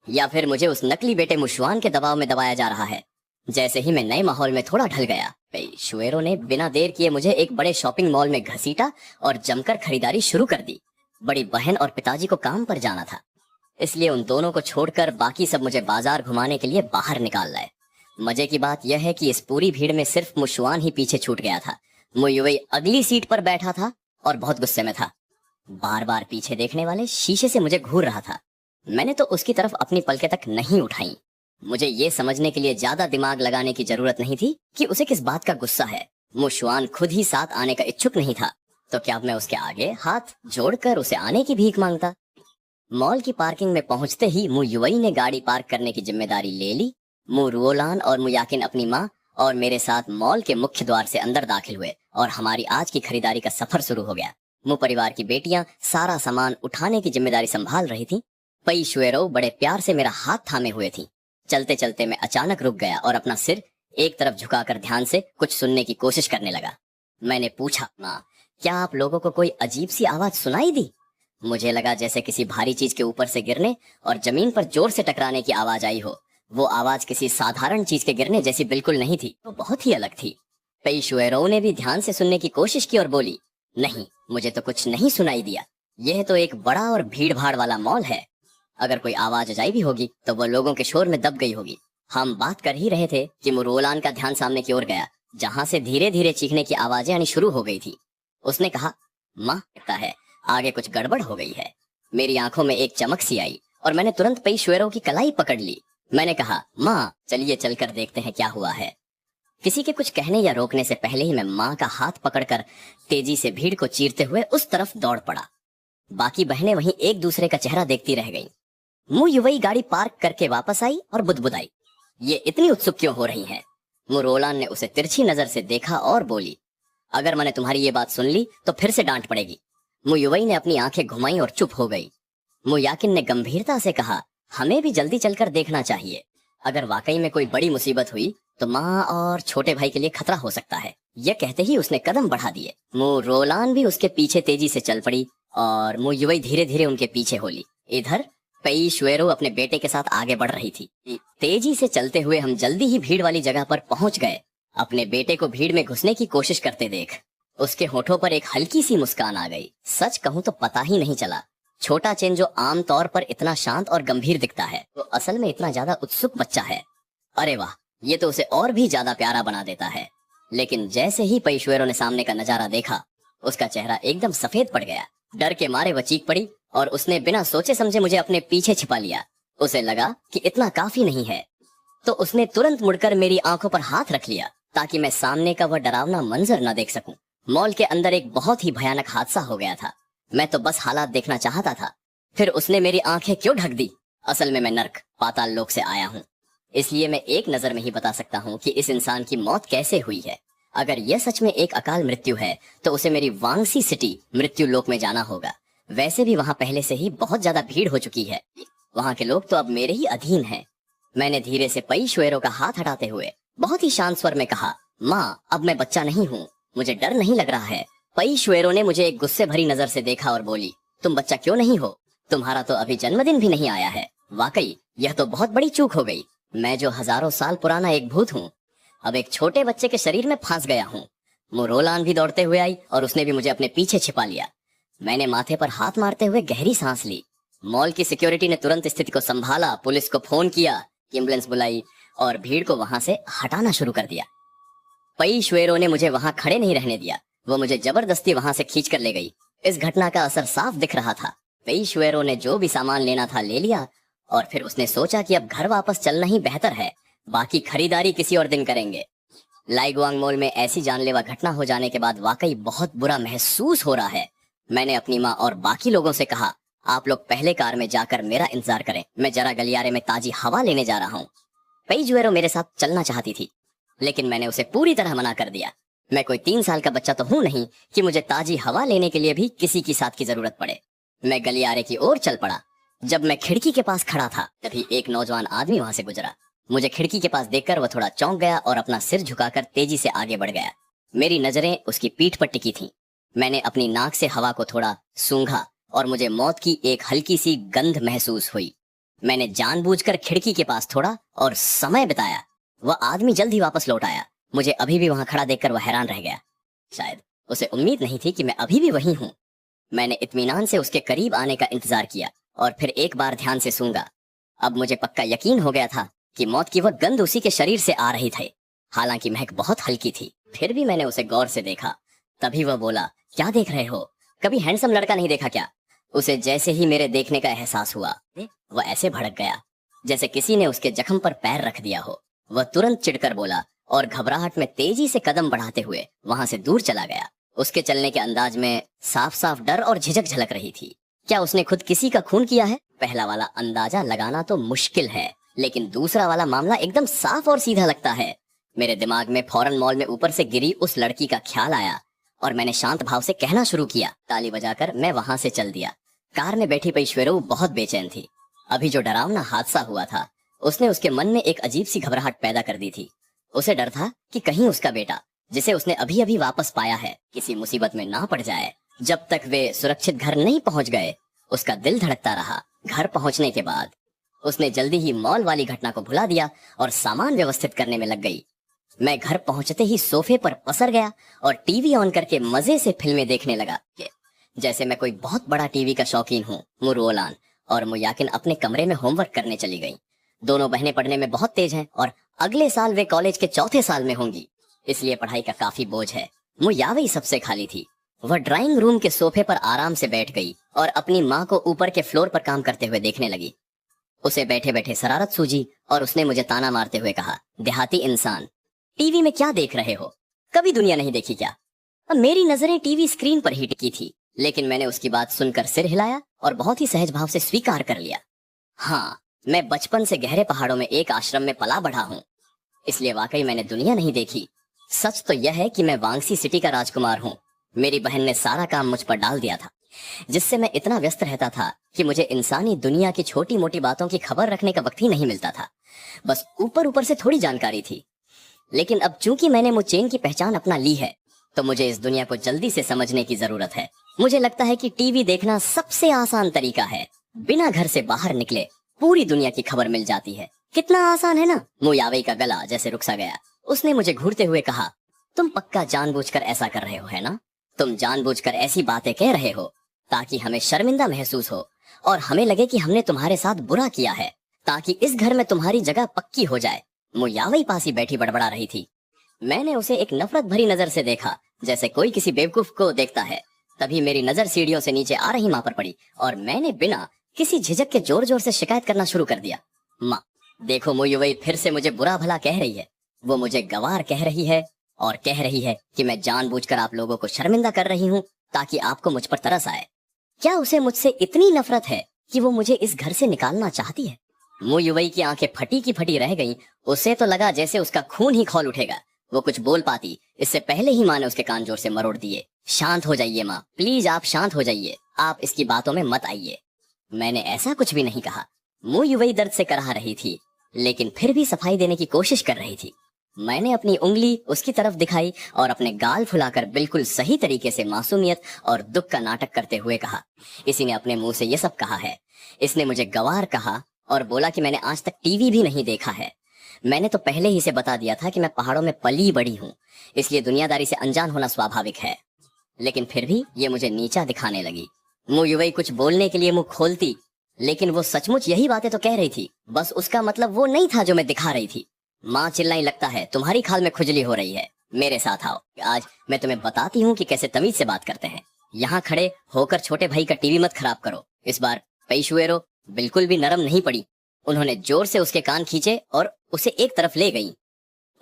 या फिर मुझे उस नकली बेटे मुश्वान के दबाव में दबाया जा रहा है। जैसे ही मैं नए माहौल में थोड़ा ढल गया, शुएरो ने बिना देर किए मुझे एक बड़े शॉपिंग मॉल में घसीटा और जमकर खरीदारी शुरू कर दी। बड़ी बहन और पिताजी को काम पर जाना था, इसलिए उन दोनों को छोड़कर बाकी सब मुझे बाजार घुमाने के लिए बाहर निकाल लाए। मजे की बात यह है कि इस पूरी भीड़ में सिर्फ मुश्वान ही पीछे छूट गया था। मुयुई अगली सीट पर बैठा था और बहुत गुस्से में था। बार बार पीछे देखने वाले शीशे से मुझे घूर रहा था। मैंने तो उसकी तरफ अपनी पलकें तक नहीं उठाई। मुझे ये समझने के लिए ज्यादा दिमाग लगाने की जरूरत नहीं थी कि उसे किस बात का गुस्सा है। मुश्वान खुद ही साथ आने का इच्छुक नहीं था, तो क्या मैं उसके आगे हाथ जोड़कर उसे आने की भीख मांगता? मॉल की पार्किंग में पहुंचते ही मुयुई ने गाड़ी पार्क करने की जिम्मेदारी ले ली। रुओलान और मुयाकिन अपनी माँ और मेरे साथ मॉल के मुख्य द्वार से अंदर दाखिल हुए और हमारी आज की खरीदारी का सफर शुरू हो गया। परिवार की बेटियां सारा सामान उठाने की जिम्मेदारी संभाल रही थी। पेई शुएरो बड़े प्यार से मेरा हाथ थामे हुए थी। चलते चलते मैं अचानक रुक गया और अपना सिर एक तरफ झुकाकर ध्यान से कुछ सुनने की कोशिश करने लगा। मैंने पूछा, माँ, क्या आप लोगों को कोई अजीब सी आवाज सुनाई दी? मुझे लगा जैसे किसी भारी चीज के ऊपर से गिरने और जमीन पर जोर से टकराने की आवाज आई हो। वो आवाज किसी साधारण चीज के गिरने जैसी बिल्कुल नहीं थी, वो बहुत ही अलग थी। पेई शुएरो ने भी ध्यान से सुनने की कोशिश की और बोली, नहीं, मुझे तो कुछ नहीं सुनाई दिया। यह तो एक बड़ा और भीड़ भाड़ वाला मॉल है। अगर कोई आवाज जाई भी होगी तो वो लोगों के शोर में दब गई होगी। हम बात कर ही रहे थे कि मुरोलान का ध्यान सामने की ओर गया, जहाँ से धीरे धीरे चीखने की आवाजें आनी शुरू हो गई थी। उसने कहा, माँ, लगता है आगे कुछ गड़बड़ हो गई है। मेरी आंखों में एक चमक सी आई और मैंने तुरंत पेई शुएरो की कलाई पकड़ ली। मैंने कहा, माँ, चलिए चलकर देखते हैं क्या हुआ है। किसी के कुछ कहने या रोकने से पहले ही मैं माँ का हाथ पकड़कर तेजी से भीड़ को चीरते हुए उस तरफ दौड़ पड़ा। बाकी बहनें वहीं एक दूसरे का चेहरा देखती रह गईं। मुयुई गाड़ी पार्क करके वापस आई और बुदबुदाई, ये इतनी उत्सुक क्यों हो रही हैं? मुरोलान ने उसे तिरछी नजर से देखा और बोली, अगर मैंने तुम्हारी ये बात सुन ली तो फिर से डांट पड़ेगी। मुयुई ने अपनी आंखें घुमाई और चुप हो गई। मुयाकिन ने गंभीरता से कहा, हमें भी जल्दी चलकर देखना चाहिए। अगर वाकई में कोई बड़ी मुसीबत हुई तो माँ और छोटे भाई के लिए खतरा हो सकता है। यह कहते ही उसने कदम बढ़ा दिए। मुरोलान भी उसके पीछे तेजी से चल पड़ी और मुयुई धीरे धीरे उनके पीछे हो ली। इधर पेई शुएरो अपने बेटे के साथ आगे बढ़ रही थी। तेजी से चलते हुए हम जल्दी ही भीड़ वाली जगह पर पहुंच गए। अपने बेटे को भीड़ में घुसने की कोशिश करते देख उसके होठों पर एक हल्की सी मुस्कान आ गई। सच कहूं तो पता ही नहीं चला, छोटा चेन जो आम तौर पर इतना शांत और गंभीर दिखता है तो असल में इतना ज्यादा उत्सुक बच्चा है। अरे वाह, ये तो उसे और भी ज्यादा प्यारा बना देता है। लेकिन जैसे ही पेई शुएरो ने सामने का नजारा देखा, उसका चेहरा एकदम सफेद पड़ गया। डर के मारे वह चीख पड़ी और उसने बिना सोचे समझे मुझे अपने पीछे छिपा लिया। उसे लगा कि इतना काफी नहीं है, तो उसने तुरंत मुड़कर मेरी आंखों पर हाथ रख लिया ताकि मैं सामने का वह डरावना मंजर न देख सकूं। मॉल के अंदर एक बहुत ही भयानक हादसा हो गया था। मैं तो बस हालात देखना चाहता था। फिर उसने मेरी आंखें क्यों ढक दी? असल में मैं नर्क, पाताल लोक से आया हूँ। इसलिए मैं एक नजर में ही बता सकता हूँ कि इस इंसान की मौत कैसे हुई है। अगर यह सच में एक अकाल मृत्यु है तो उसे मेरी वांगसी सिटी मृत्यु लोक में जाना होगा। वैसे भी वहाँ पहले से ही बहुत ज्यादा भीड़ हो चुकी है। वहाँ के लोग तो अब मेरे ही अधीन हैं। मैंने धीरे से पई शुएरो का हाथ हटाते हुए बहुत ही शांत स्वर में कहा, माँ अब मैं बच्चा नहीं हूँ, मुझे डर नहीं लग रहा है। पई शुएरो ने मुझे एक गुस्से भरी नजर से देखा और बोली, तुम बच्चा क्यों नहीं हो? तुम्हारा तो अभी जन्मदिन भी नहीं आया है। वाकई यह तो बहुत बड़ी चूक हो गई। मैं जो हजारों साल पुराना एक भूत हूँ, अब एक छोटे बच्चे के शरीर में फंस गया हूँ। मुरोलान भी दौड़ते हुए आई और उसने भी मुझे अपने पीछे छिपा लिया। मैंने माथे पर हाथ मारते हुए गहरी सांस ली। मॉल की सिक्योरिटी ने तुरंत स्थिति को संभाला, पुलिस को फोन किया, एम्बुलेंस बुलाई और भीड़ को वहां से हटाना शुरू कर दिया। पई शुएरो ने मुझे वहां खड़े नहीं रहने दिया, वो मुझे जबरदस्ती वहां से खींच कर ले गई। इस घटना का असर साफ दिख रहा था। पई शुएरो ने जो भी सामान लेना था ले लिया और फिर उसने सोचा कि अब घर वापस चलना ही बेहतर है, बाकी खरीदारी किसी और दिन करेंगे। लाइगुआंग मॉल में ऐसी जानलेवा घटना हो जाने के बाद वाकई बहुत बुरा महसूस हो रहा है। मैंने अपनी माँ और बाकी लोगों से कहा, आप लोग पहले कार में जाकर मेरा इंतजार करें, मैं जरा गलियारे में ताजी हवा लेने जा रहा हूँ। पई शुएरो मेरे साथ चलना चाहती थी, लेकिन मैंने उसे पूरी तरह मना कर दिया। मैं कोई 3 साल का बच्चा तो हूँ नहीं कि मुझे ताजी हवा लेने के लिए भी किसी की साथ की जरूरत पड़े। मैं गलियारे की ओर चल पड़ा। जब मैं खिड़की के पास खड़ा था तभी एक नौजवान आदमी वहां से गुजरा। मुझे खिड़की के पास देखकर वह थोड़ा चौंक गया और अपना सिर झुकाकर तेजी से आगे बढ़ गया। मेरी नजरें उसकी पीठ पर टिकी थीं। मैंने अपनी नाक से हवा को थोड़ा सूंघा और मुझे मौत की एक हल्की सी गंध महसूस हुई। मैंने जानबूझकर खिड़की के पास थोड़ा और समय बिताया। वह आदमी जल्द ही वापस लौट आया। मुझे अभी भी वहां खड़ा देखकर वह हैरान रह गया। शायद उसे उम्मीद नहीं थी कि मैं अभी भी वहीं हूँ। मैंने इत्मीनान से उसके करीब आने का इंतजार किया और फिर एक बार ध्यान से सूंघा। अब मुझे पक्का यकीन हो गया था कि मौत की वह गंध उसी के शरीर से आ रही थी। हालांकि महक बहुत हल्की थी, फिर भी मैंने उसे गौर से देखा। तभी वह बोला, क्या देख रहे हो? कभी हैंडसम लड़का नहीं देखा क्या? उसे जैसे ही मेरे देखने का एहसास हुआ वह ऐसे भड़क गया जैसे किसी ने उसके जख्म पर पैर रख दिया हो। वह तुरंत चिढ़कर बोला और घबराहट में तेजी से कदम बढ़ाते हुए वहां से दूर चला गया। उसके चलने के अंदाज में साफ साफ डर और झिझक झलक रही थी। क्या उसने खुद किसी का खून किया है? पहला वाला अंदाजा लगाना तो मुश्किल है, लेकिन दूसरा वाला मामला एकदम साफ और सीधा लगता है। मेरे दिमाग में फौरन मॉल में ऊपर से गिरी उस लड़की का ख्याल आया और मैंने शांत भाव से कहना शुरू किया। ताली बजाकर मैं वहां से चल दिया। कार में बैठी पई शुएरो बहुत बेचैन थी। अभी जो डरावना हादसा हुआ था उसने उसके मन में एक अजीब सी घबराहट पैदा कर दी थी। उसे डर था कि कहीं उसका बेटा, जिसे उसने अभी अभी वापस पाया है, किसी मुसीबत में ना पड़ जाए। जब तक वे सुरक्षित घर नहीं पहुंच गए उसका दिल धड़कता रहा। घर पहुंचने के बाद उसने जल्दी ही मॉल वाली घटना को भुला दिया और सामान व्यवस्थित करने में लग गई। मैं घर पहुंचते ही सोफे पर पसर गया और टीवी ऑन करके मजे से फिल्में देखने लगा, जैसे मैं कोई बहुत बड़ा टीवी का शौकीन हूँ। मुरोलान और मुयाकिन अपने कमरे में होमवर्क करने चली गईं। दोनों बहनें पढ़ने में बहुत तेज हैं और अगले साल वे कॉलेज के 4थे साल में होंगी, इसलिए पढ़ाई का काफी बोझ है। मुयावई सबसे खाली थी। वह ड्राइंग रूम के सोफे पर आराम से बैठ गई और अपनी माँ को ऊपर के फ्लोर पर काम करते हुए देखने लगी। उसे बैठे बैठे शरारत सूझी और उसने मुझे ताना मारते हुए कहा, देहाती इंसान, टीवी में क्या देख रहे हो? कभी दुनिया नहीं देखी क्या? अब मेरी नजरें टीवी स्क्रीन पर ही टिकी थी, लेकिन मैंने उसकी बात सुनकर सिर हिलाया और बहुत ही सहज भाव से स्वीकार कर लिया। हाँ, मैं बचपन से गहरे पहाड़ों में एक आश्रम में पला बढ़ा हूँ, इसलिए वाकई मैंने दुनिया नहीं देखी। सच तो यह है कि मैं वांगसी सिटी का राजकुमार हूँ। मेरी बहन ने सारा काम मुझ पर डाल दिया था, जिससे मैं इतना व्यस्त रहता था कि मुझे इंसानी दुनिया की छोटी मोटी बातों की खबर रखने का वक्त ही नहीं मिलता था। बस ऊपर ऊपर से थोड़ी जानकारी थी, लेकिन अब चूंकि मैंने मुचेन की पहचान अपना ली है तो मुझे इस दुनिया को जल्दी से समझने की जरूरत है। मुझे लगता है कि टीवी देखना सबसे आसान तरीका है। बिना घर से बाहर निकले पूरी दुनिया की खबर मिल जाती है। कितना आसान है ना? मुयावई का गला जैसे रुक सा गया। उसने मुझे घूरते हुए कहा, तुम पक्का जानबूझकर ऐसा कर रहे हो, है ना? तुम जानबूझकर ऐसी बातें कह रहे हो ताकि हमें शर्मिंदा महसूस हो और हमें लगे कि हमने तुम्हारे साथ बुरा किया है, ताकि इस घर में तुम्हारी जगह पक्की हो जाए। मुयावई पास ही बैठी बड़बड़ा रही थी। मैंने उसे एक नफरत भरी नजर से देखा, जैसे कोई किसी बेवकूफ को देखता है। तभी मेरी नजर सीढ़ियों से नीचे आ रही माँ पर पड़ी और मैंने बिना किसी झिझक के जोर जोर से शिकायत करना शुरू कर दिया। माँ, देखो मुयावई फिर से मुझे बुरा भला कह रही है। वो मुझे गवार कह रही है और कह रही है कि मैं जानबूझकर आप लोगों को शर्मिंदा कर रही हूँ ताकि आपको मुझ पर तरस आए। क्या उसे मुझसे इतनी नफरत है कि वो मुझे इस घर से निकालना चाहती है? मुंह युवई की आंखें फटी की फटी रह गईं। उसे तो लगा जैसे उसका खून ही खौल उठेगा। वो कुछ बोल पाती इससे पहले ही माँ ने उसके कान जोर से मरोड़ दिए। शांत हो जाइए माँ, प्लीज आप शांत हो जाइए, आप इसकी बातों में मत आइए। मैंने ऐसा कुछ भी नहीं कहा। मुंह युवई दर्द से कराह रही थी, लेकिन फिर भी सफाई देने की कोशिश कर रही थी। मैंने अपनी उंगली उसकी तरफ दिखाई और अपने गाल फुलाकर बिल्कुल सही तरीके से मासूमियत और दुख का नाटक करते हुए कहा, इसी ने अपने मुंह से ये सब कहा है। इसने मुझे गवार कहा और बोला कि मैंने आज तक टीवी भी नहीं देखा है। मैंने तो पहले ही से बता दिया था कि मैं पहाड़ों में पली बड़ी हूँ, इसलिए दुनियादारी से अनजान होना स्वाभाविक है। लेकिन फिर भी ये मुझे नीचा दिखाने लगी। मुंह युवई कुछ बोलने के लिए मुंह खोलती, लेकिन वो सचमुच यही बातें तो कह रही थी, बस उसका मतलब वो नहीं था जो मैं दिखा रही थी। माँ चिल्लाई, लगता है तुम्हारी खाल में खुजली हो रही है, मेरे साथ आओ, आज मैं तुम्हें बताती हूँ कि कैसे तमीज से बात करते हैं। यहाँ खड़े होकर छोटे भाई का टीवी मत खराब करो। इस बार पेशुएरो बिल्कुल भी नरम नहीं पड़ी। उन्होंने जोर से उसके कान खींचे और उसे एक तरफ ले गई।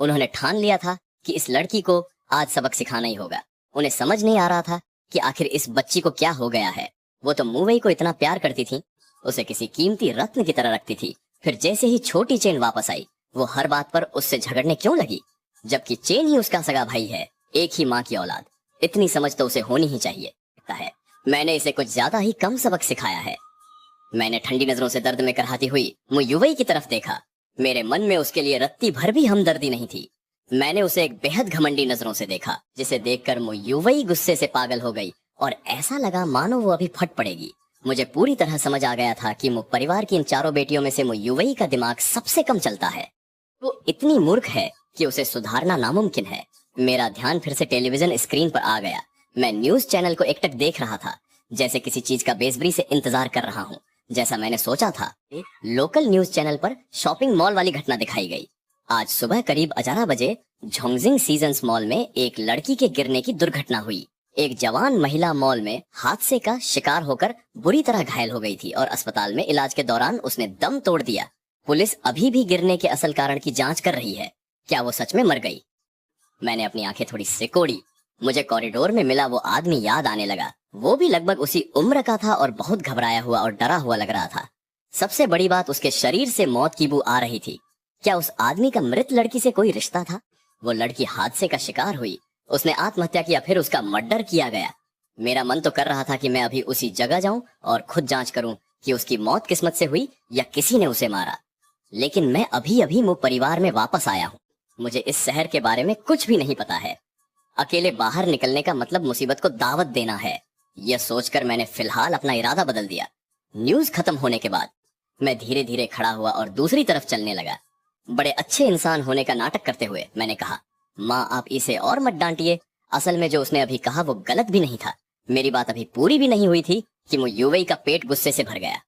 उन्होंने ठान लिया था कि इस लड़की को आज सबक सिखाना ही होगा। उन्हें समझ नहीं आ रहा था कि आखिर इस बच्ची को क्या हो गया है। वो तो मुंबई को इतना प्यार करती थी, उसे किसी कीमती रत्न की तरह रखती थी। फिर जैसे ही छोटी चेन वापस आई, वो हर बात पर उससे झगड़ने क्यों लगी, जबकि चेन ही उसका सगा भाई है, एक ही माँ की औलाद। इतनी समझ तो उसे होनी ही चाहिए। लगता है मैंने इसे कुछ ज्यादा ही कम सबक सिखाया है। मैंने ठंडी नजरों से दर्द में कराहती हुई मुंह युवई की तरफ देखा। मेरे मन में उसके लिए रत्ती भर भी हमदर्दी नहीं थी। मैंने उसे एक बेहद घमंडी नजरों से देखा, जिसे देखकर मुंह युवई गुस्से से पागल हो गई और ऐसा लगा मानो वो अभी फट पड़ेगी। मुझे पूरी तरह समझ आ गया था कि मुझ परिवार की इन चारों बेटियों में से मुंह युवई का दिमाग सबसे कम चलता है। वो इतनी मूर्ख है कि उसे सुधारना नामुमकिन है। मेरा ध्यान फिर से टेलीविजन स्क्रीन पर आ गया। मैं न्यूज चैनल को एकटक देख रहा था, जैसे किसी चीज का बेसब्री से इंतजार कर रहा हूँ। जैसा मैंने सोचा था, लोकल न्यूज चैनल पर शॉपिंग मॉल वाली घटना दिखाई गई। आज सुबह करीब 11 बजे झोंगजिंग सीजन्स मॉल में एक लड़की के गिरने की दुर्घटना हुई। एक जवान महिला मॉल में हादसे का शिकार होकर बुरी तरह घायल हो गई थी और अस्पताल में इलाज के दौरान उसने दम तोड़ दिया। पुलिस अभी भी गिरने के असल कारण की जांच कर रही है। क्या वो सच में मर गई? मैंने अपनी आंखें थोड़ी सिकोड़ी। मुझे कॉरिडोर में मिला वो आदमी याद आने लगा। वो भी लगभग उसी उम्र का था और बहुत घबराया हुआ और डरा हुआ लग रहा था। सबसे बड़ी बात, उसके शरीर से मौत की बू आ रही थी। क्या उस आदमी का मृत लड़की से कोई रिश्ता था? वो लड़की हादसे का शिकार हुई, उसने आत्महत्या किया, फिर उसका मर्डर किया गया। मेरा मन तो कर रहा था कि मैं अभी उसी जगह जाऊं और खुद जांच करूं कि उसकी मौत किस्मत से हुई या किसी ने उसे मारा। लेकिन मैं अभी अभी मुझ परिवार में वापस आया हूं। मुझे इस शहर के बारे में कुछ भी नहीं पता है। अकेले बाहर निकलने का मतलब मुसीबत को दावत देना है। यह सोचकर मैंने फिलहाल अपना इरादा बदल दिया। न्यूज खत्म होने के बाद मैं धीरे धीरे खड़ा हुआ और दूसरी तरफ चलने लगा। बड़े अच्छे इंसान होने का नाटक करते हुए मैंने कहा, माँ आप इसे और मत डांटिए। असल में जो उसने अभी कहा वो गलत भी नहीं था। मेरी बात अभी पूरी भी नहीं हुई थी कि मुझ युवई का पेट गुस्से से भर गया।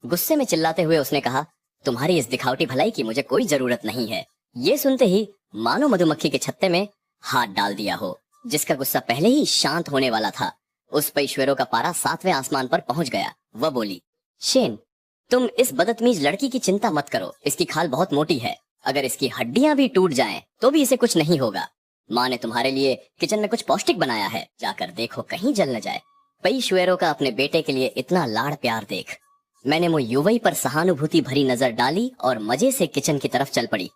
गुस्से में चिल्लाते हुए उसने कहा, तुम्हारी इस दिखावटी भलाई की मुझे कोई जरूरत नहीं है। ये सुनते ही मानो मधुमक्खी के छत्ते में हाथ डाल दिया हो, जिसका गुस्सा पहले ही शांत होने वाला था। उस पेशवेरों का पारा 7वें आसमान पर पहुंच गया। वह बोली, शेन तुम इस बदतमीज लड़की की चिंता मत करो, इसकी खाल बहुत मोटी है। अगर इसकी हड्डियां भी टूट जाएं तो भी इसे कुछ नहीं होगा। माँ ने तुम्हारे लिए किचन में कुछ पौष्टिक बनाया है, जाकर देखो कहीं जल न जाए। पेशवेरों का अपने बेटे के लिए इतना लाड़ प्यार देख। मैंने मुझ युवई पर सहानुभूति भरी नजर डाली और मजे से किचन की तरफ चल पड़ी।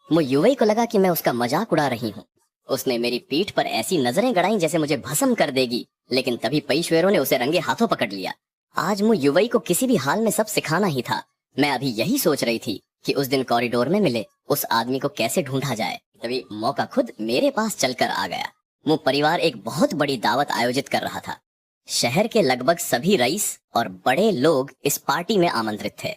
मुझ युवई को लगा कि मैं उसका मजाक उड़ा रही हूँ। उसने मेरी पीठ पर ऐसी नजरें गड़ाई जैसे मुझे भस्म कर देगी, लेकिन तभी पेशवेरों ने उसे रंगे हाथों पकड़ लिया। आज मुझ युवई को किसी भी हाल में सब सिखाना ही था। मैं अभी यही सोच रही थी कि उस दिन कॉरिडोर में मिले उस आदमी को कैसे ढूंढा जाए, तभी मौका खुद मेरे पास चलकर आ गया। मुझ परिवार एक बहुत बड़ी दावत आयोजित कर रहा था। शहर के लगभग सभी रईस और बड़े लोग इस पार्टी में आमंत्रित थे।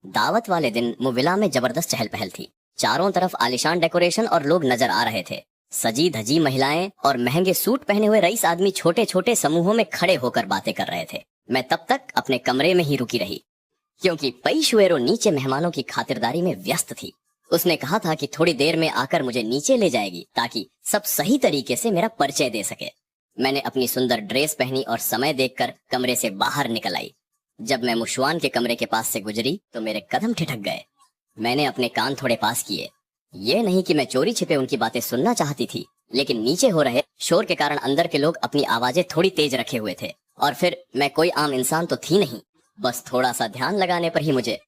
दावत वाले दिन मुविला में जबरदस्त चहल पहल थी। चारों तरफ आलिशान डेकोरेशन और लोग नजर आ रहे थे। सजी धजी महिलाएं और महंगे सूट पहने हुए रईस आदमी छोटे छोटे समूहों में खड़े होकर बातें कर रहे थे। मैं तब तक अपने कमरे में ही रुकी रही, क्योंकि पेशवेरो नीचे मेहमानों की खातिरदारी में व्यस्त थी। उसने कहा था कि थोड़ी देर में आकर मुझे नीचे ले जाएगी ताकि सब सही तरीके से मेरा परिचय दे सके। मैंने अपनी सुंदर ड्रेस पहनी और समय देखकर कमरे से बाहर निकल आई। जब मैं मुशवान के कमरे के पास से गुजरी तो मेरे कदम ठिठक गए। मैंने अपने कान थोड़े पास किए। ये नहीं कि मैं चोरी छिपे उनकी बातें सुनना चाहती थी, लेकिन नीचे हो रहे शोर के कारण अंदर के लोग अपनी आवाजें थोड़ी तेज रखे हुए थे। और फिर मैं कोई आम इंसान तो थी नहीं, बस थोड़ा सा ध्यान लगाने पर ही मुझे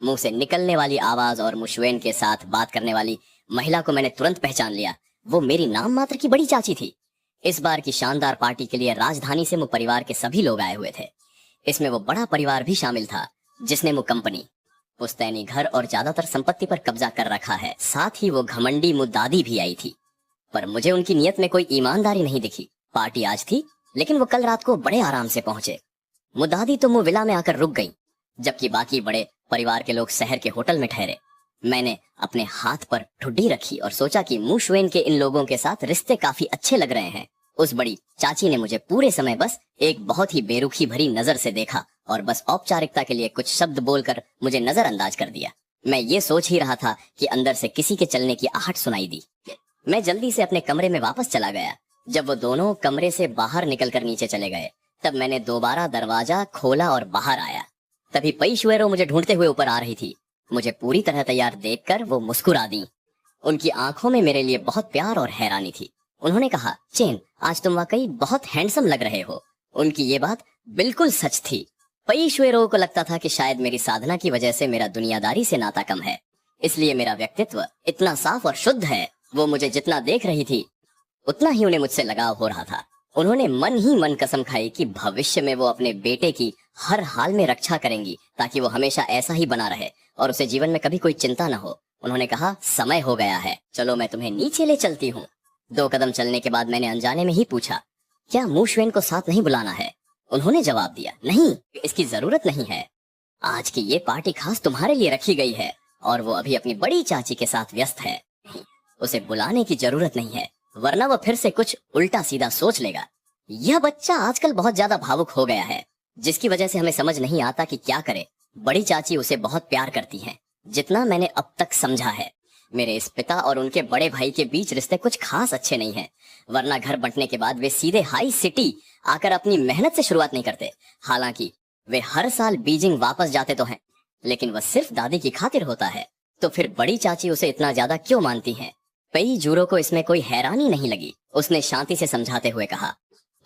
मुंह से निकलने वाली आवाज और मुशवेन के साथ बात करने वाली महिला को मैंने तुरंत पहचान लिया। वो मेरी नाम मात्र की बड़ी चाची थी। इस बार की शानदार पार्टी के लिए राजधानी से मुँह परिवार के सभी लोग आए हुए थे। इसमें वो बड़ा परिवार भी शामिल था जिसने मुँह कंपनी, पुश्तैनी घर और ज्यादातर संपत्ति पर कब्जा कर रखा है। साथ ही वो घमंडी मुँह दादी भी आई थी, पर मुझे उनकी नियत में कोई ईमानदारी नहीं दिखी। पार्टी आज थी, लेकिन वो कल रात को बड़े आराम से पहुंचे। मुदादी तो मुँह विला में आकर रुक गई, जबकि बाकी बड़े परिवार के लोग शहर के होटल में ठहरे। मैंने अपने हाथ पर ठुड्डी रखी और सोचा कि मुशवेन के इन लोगों के साथ रिश्ते काफी अच्छे लग रहे हैं। उस बड़ी चाची ने मुझे पूरे समय बस एक बहुत ही बेरुखी भरी नजर से देखा और बस औपचारिकता के लिए कुछ शब्द बोलकर मुझे नजरअंदाज कर दिया। मैं ये सोच ही रहा था कि अंदर से किसी के चलने की आहट सुनाई दी। मैं जल्दी से अपने कमरे में वापस चला गया। जब वो दोनों कमरे से बाहर निकलकर नीचे चले गए, तब मैंने दोबारा दरवाजा खोला और बाहर आया। तभी पई शुएरो मुझे ढूंढते हुए ऊपर आ रही थी। मुझे पूरी तरह तैयार देखकर वो मुस्कुरा दी। उनकी आंखों में मेरे लिए बहुत प्यार और हैरानी थी। उन्होंने कहा, चेन, आज तुम वाकई बहुत हैंडसम लग रहे हो। उनकी ये बात बिल्कुल सच थी। पई शुएरो को लगता था कि शायद मेरी साधना की वजह से मेरा दुनियादारी से नाता कम है, इसलिए मेरा व्यक्तित्व इतना साफ और शुद्ध है। वो मुझे जितना देख रही थी उतना ही उन्हें मुझसे लगाव हो रहा था। उन्होंने मन ही मन कसम खाई कि भविष्य में वो अपने बेटे की हर हाल में रक्षा करेंगी, ताकि वो हमेशा ऐसा ही बना रहे और उसे जीवन में कभी कोई चिंता न हो। उन्होंने कहा, समय हो गया है, चलो मैं तुम्हें नीचे ले चलती हूँ। 2 कदम चलने के बाद मैंने अनजाने में ही पूछा, क्या मुशवेन को साथ नहीं बुलाना है? उन्होंने जवाब दिया, नहीं, इसकी जरूरत नहीं है। आज की ये पार्टी खास तुम्हारे लिए रखी गई है और वो अभी अपनी बड़ी चाची के साथ व्यस्त है। उसे बुलाने की जरूरत नहीं है, वरना वो फिर से कुछ उल्टा सीधा सोच लेगा। यह बच्चा आजकल बहुत ज्यादा भावुक हो गया है, जिसकी वजह से हमें समझ नहीं आता कि क्या करे। बड़ी चाची उसे बहुत प्यार करती हैं, जितना मैंने अब तक समझा है। मेरे इस पिता और उनके बड़े भाई के बीच रिश्ते कुछ खास अच्छे नहीं हैं, वरना घर बंटने के बाद वे सीधे हाई सिटी आकर अपनी मेहनत से शुरुआत नहीं करते। हालांकि वे हर साल बीजिंग वापस जाते तो हैं, लेकिन वह सिर्फ दादी की खातिर होता है। तो फिर बड़ी चाची उसे इतना ज्यादा क्यों मानती हैं? पई जूरो को इसमें कोई हैरानी नहीं लगी। उसने शांति से समझाते हुए कहा,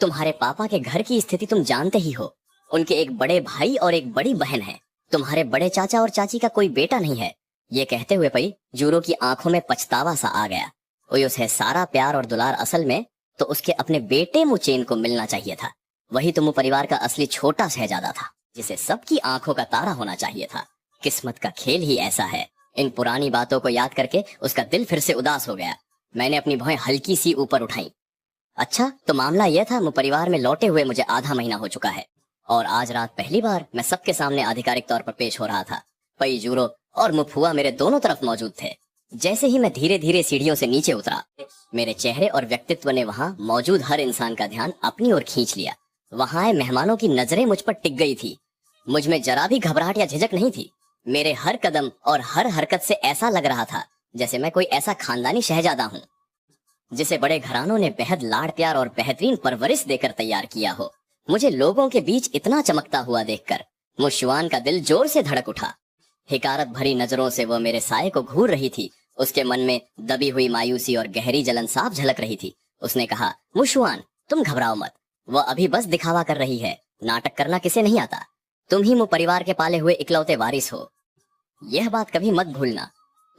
तुम्हारे पापा के घर की स्थिति तुम जानते ही हो। उनके एक बड़े भाई और एक बड़ी बहन है। तुम्हारे बड़े चाचा और चाची का कोई बेटा नहीं है। ये कहते हुए पई जूरो की आंखों में पछतावा सा आ गया। उसे सारा प्यार और दुलार असल में तो उसके अपने बेटे मुचेन को मिलना चाहिए था। वही तो परिवार का असली छोटा शहजादा था, जिसे सबकी आंखों का तारा होना चाहिए था। किस्मत का खेल ही ऐसा है। इन पुरानी बातों को याद करके उसका दिल फिर से उदास हो गया। मैंने अपनी भौं हल्की सी ऊपर उठाई। अच्छा, तो मामला यह था, परिवार में लौटे हुए मुझे आधा महीना हो चुका है और आज रात पहली बार मैं सबके सामने आधिकारिक तौर पर पेश हो रहा था। पई जूरो और मुफुआ मेरे दोनों तरफ मौजूद थे। जैसे ही मैं धीरे धीरे सीढ़ियों से नीचे उतरा, मेरे चेहरे और व्यक्तित्व ने वहां मौजूद हर इंसान का ध्यान अपनी ओर खींच लिया। वहां आए मेहमानों की नजरें मुझ पर टिक गई थी। मुझ में जरा भी घबराहट या झिझक नहीं थी। मेरे हर कदम और हर हरकत से ऐसा लग रहा था जैसे मैं कोई ऐसा खानदानी शहजादा हूँ जिसे बड़े घरानों ने बेहद लाड़ प्यार और बेहतरीन परवरिश देकर तैयार किया हो। मुझे लोगों के बीच इतना चमकता हुआ देखकर मुशवान का दिल जोर से धड़क उठा। हिकारत भरी नजरों से वह मेरे साये को घूर रही थी। उसके मन में दबी हुई मायूसी और गहरी जलन साफ झलक रही थी। उसने कहा, मुशवान, तुम घबराओ मत, वह अभी बस दिखावा कर रही है। नाटक करना किसे नहीं आता। तुम ही मुँह परिवार के पाले हुए इकलौते वारिस हो। यह बात कभी मत भूलना।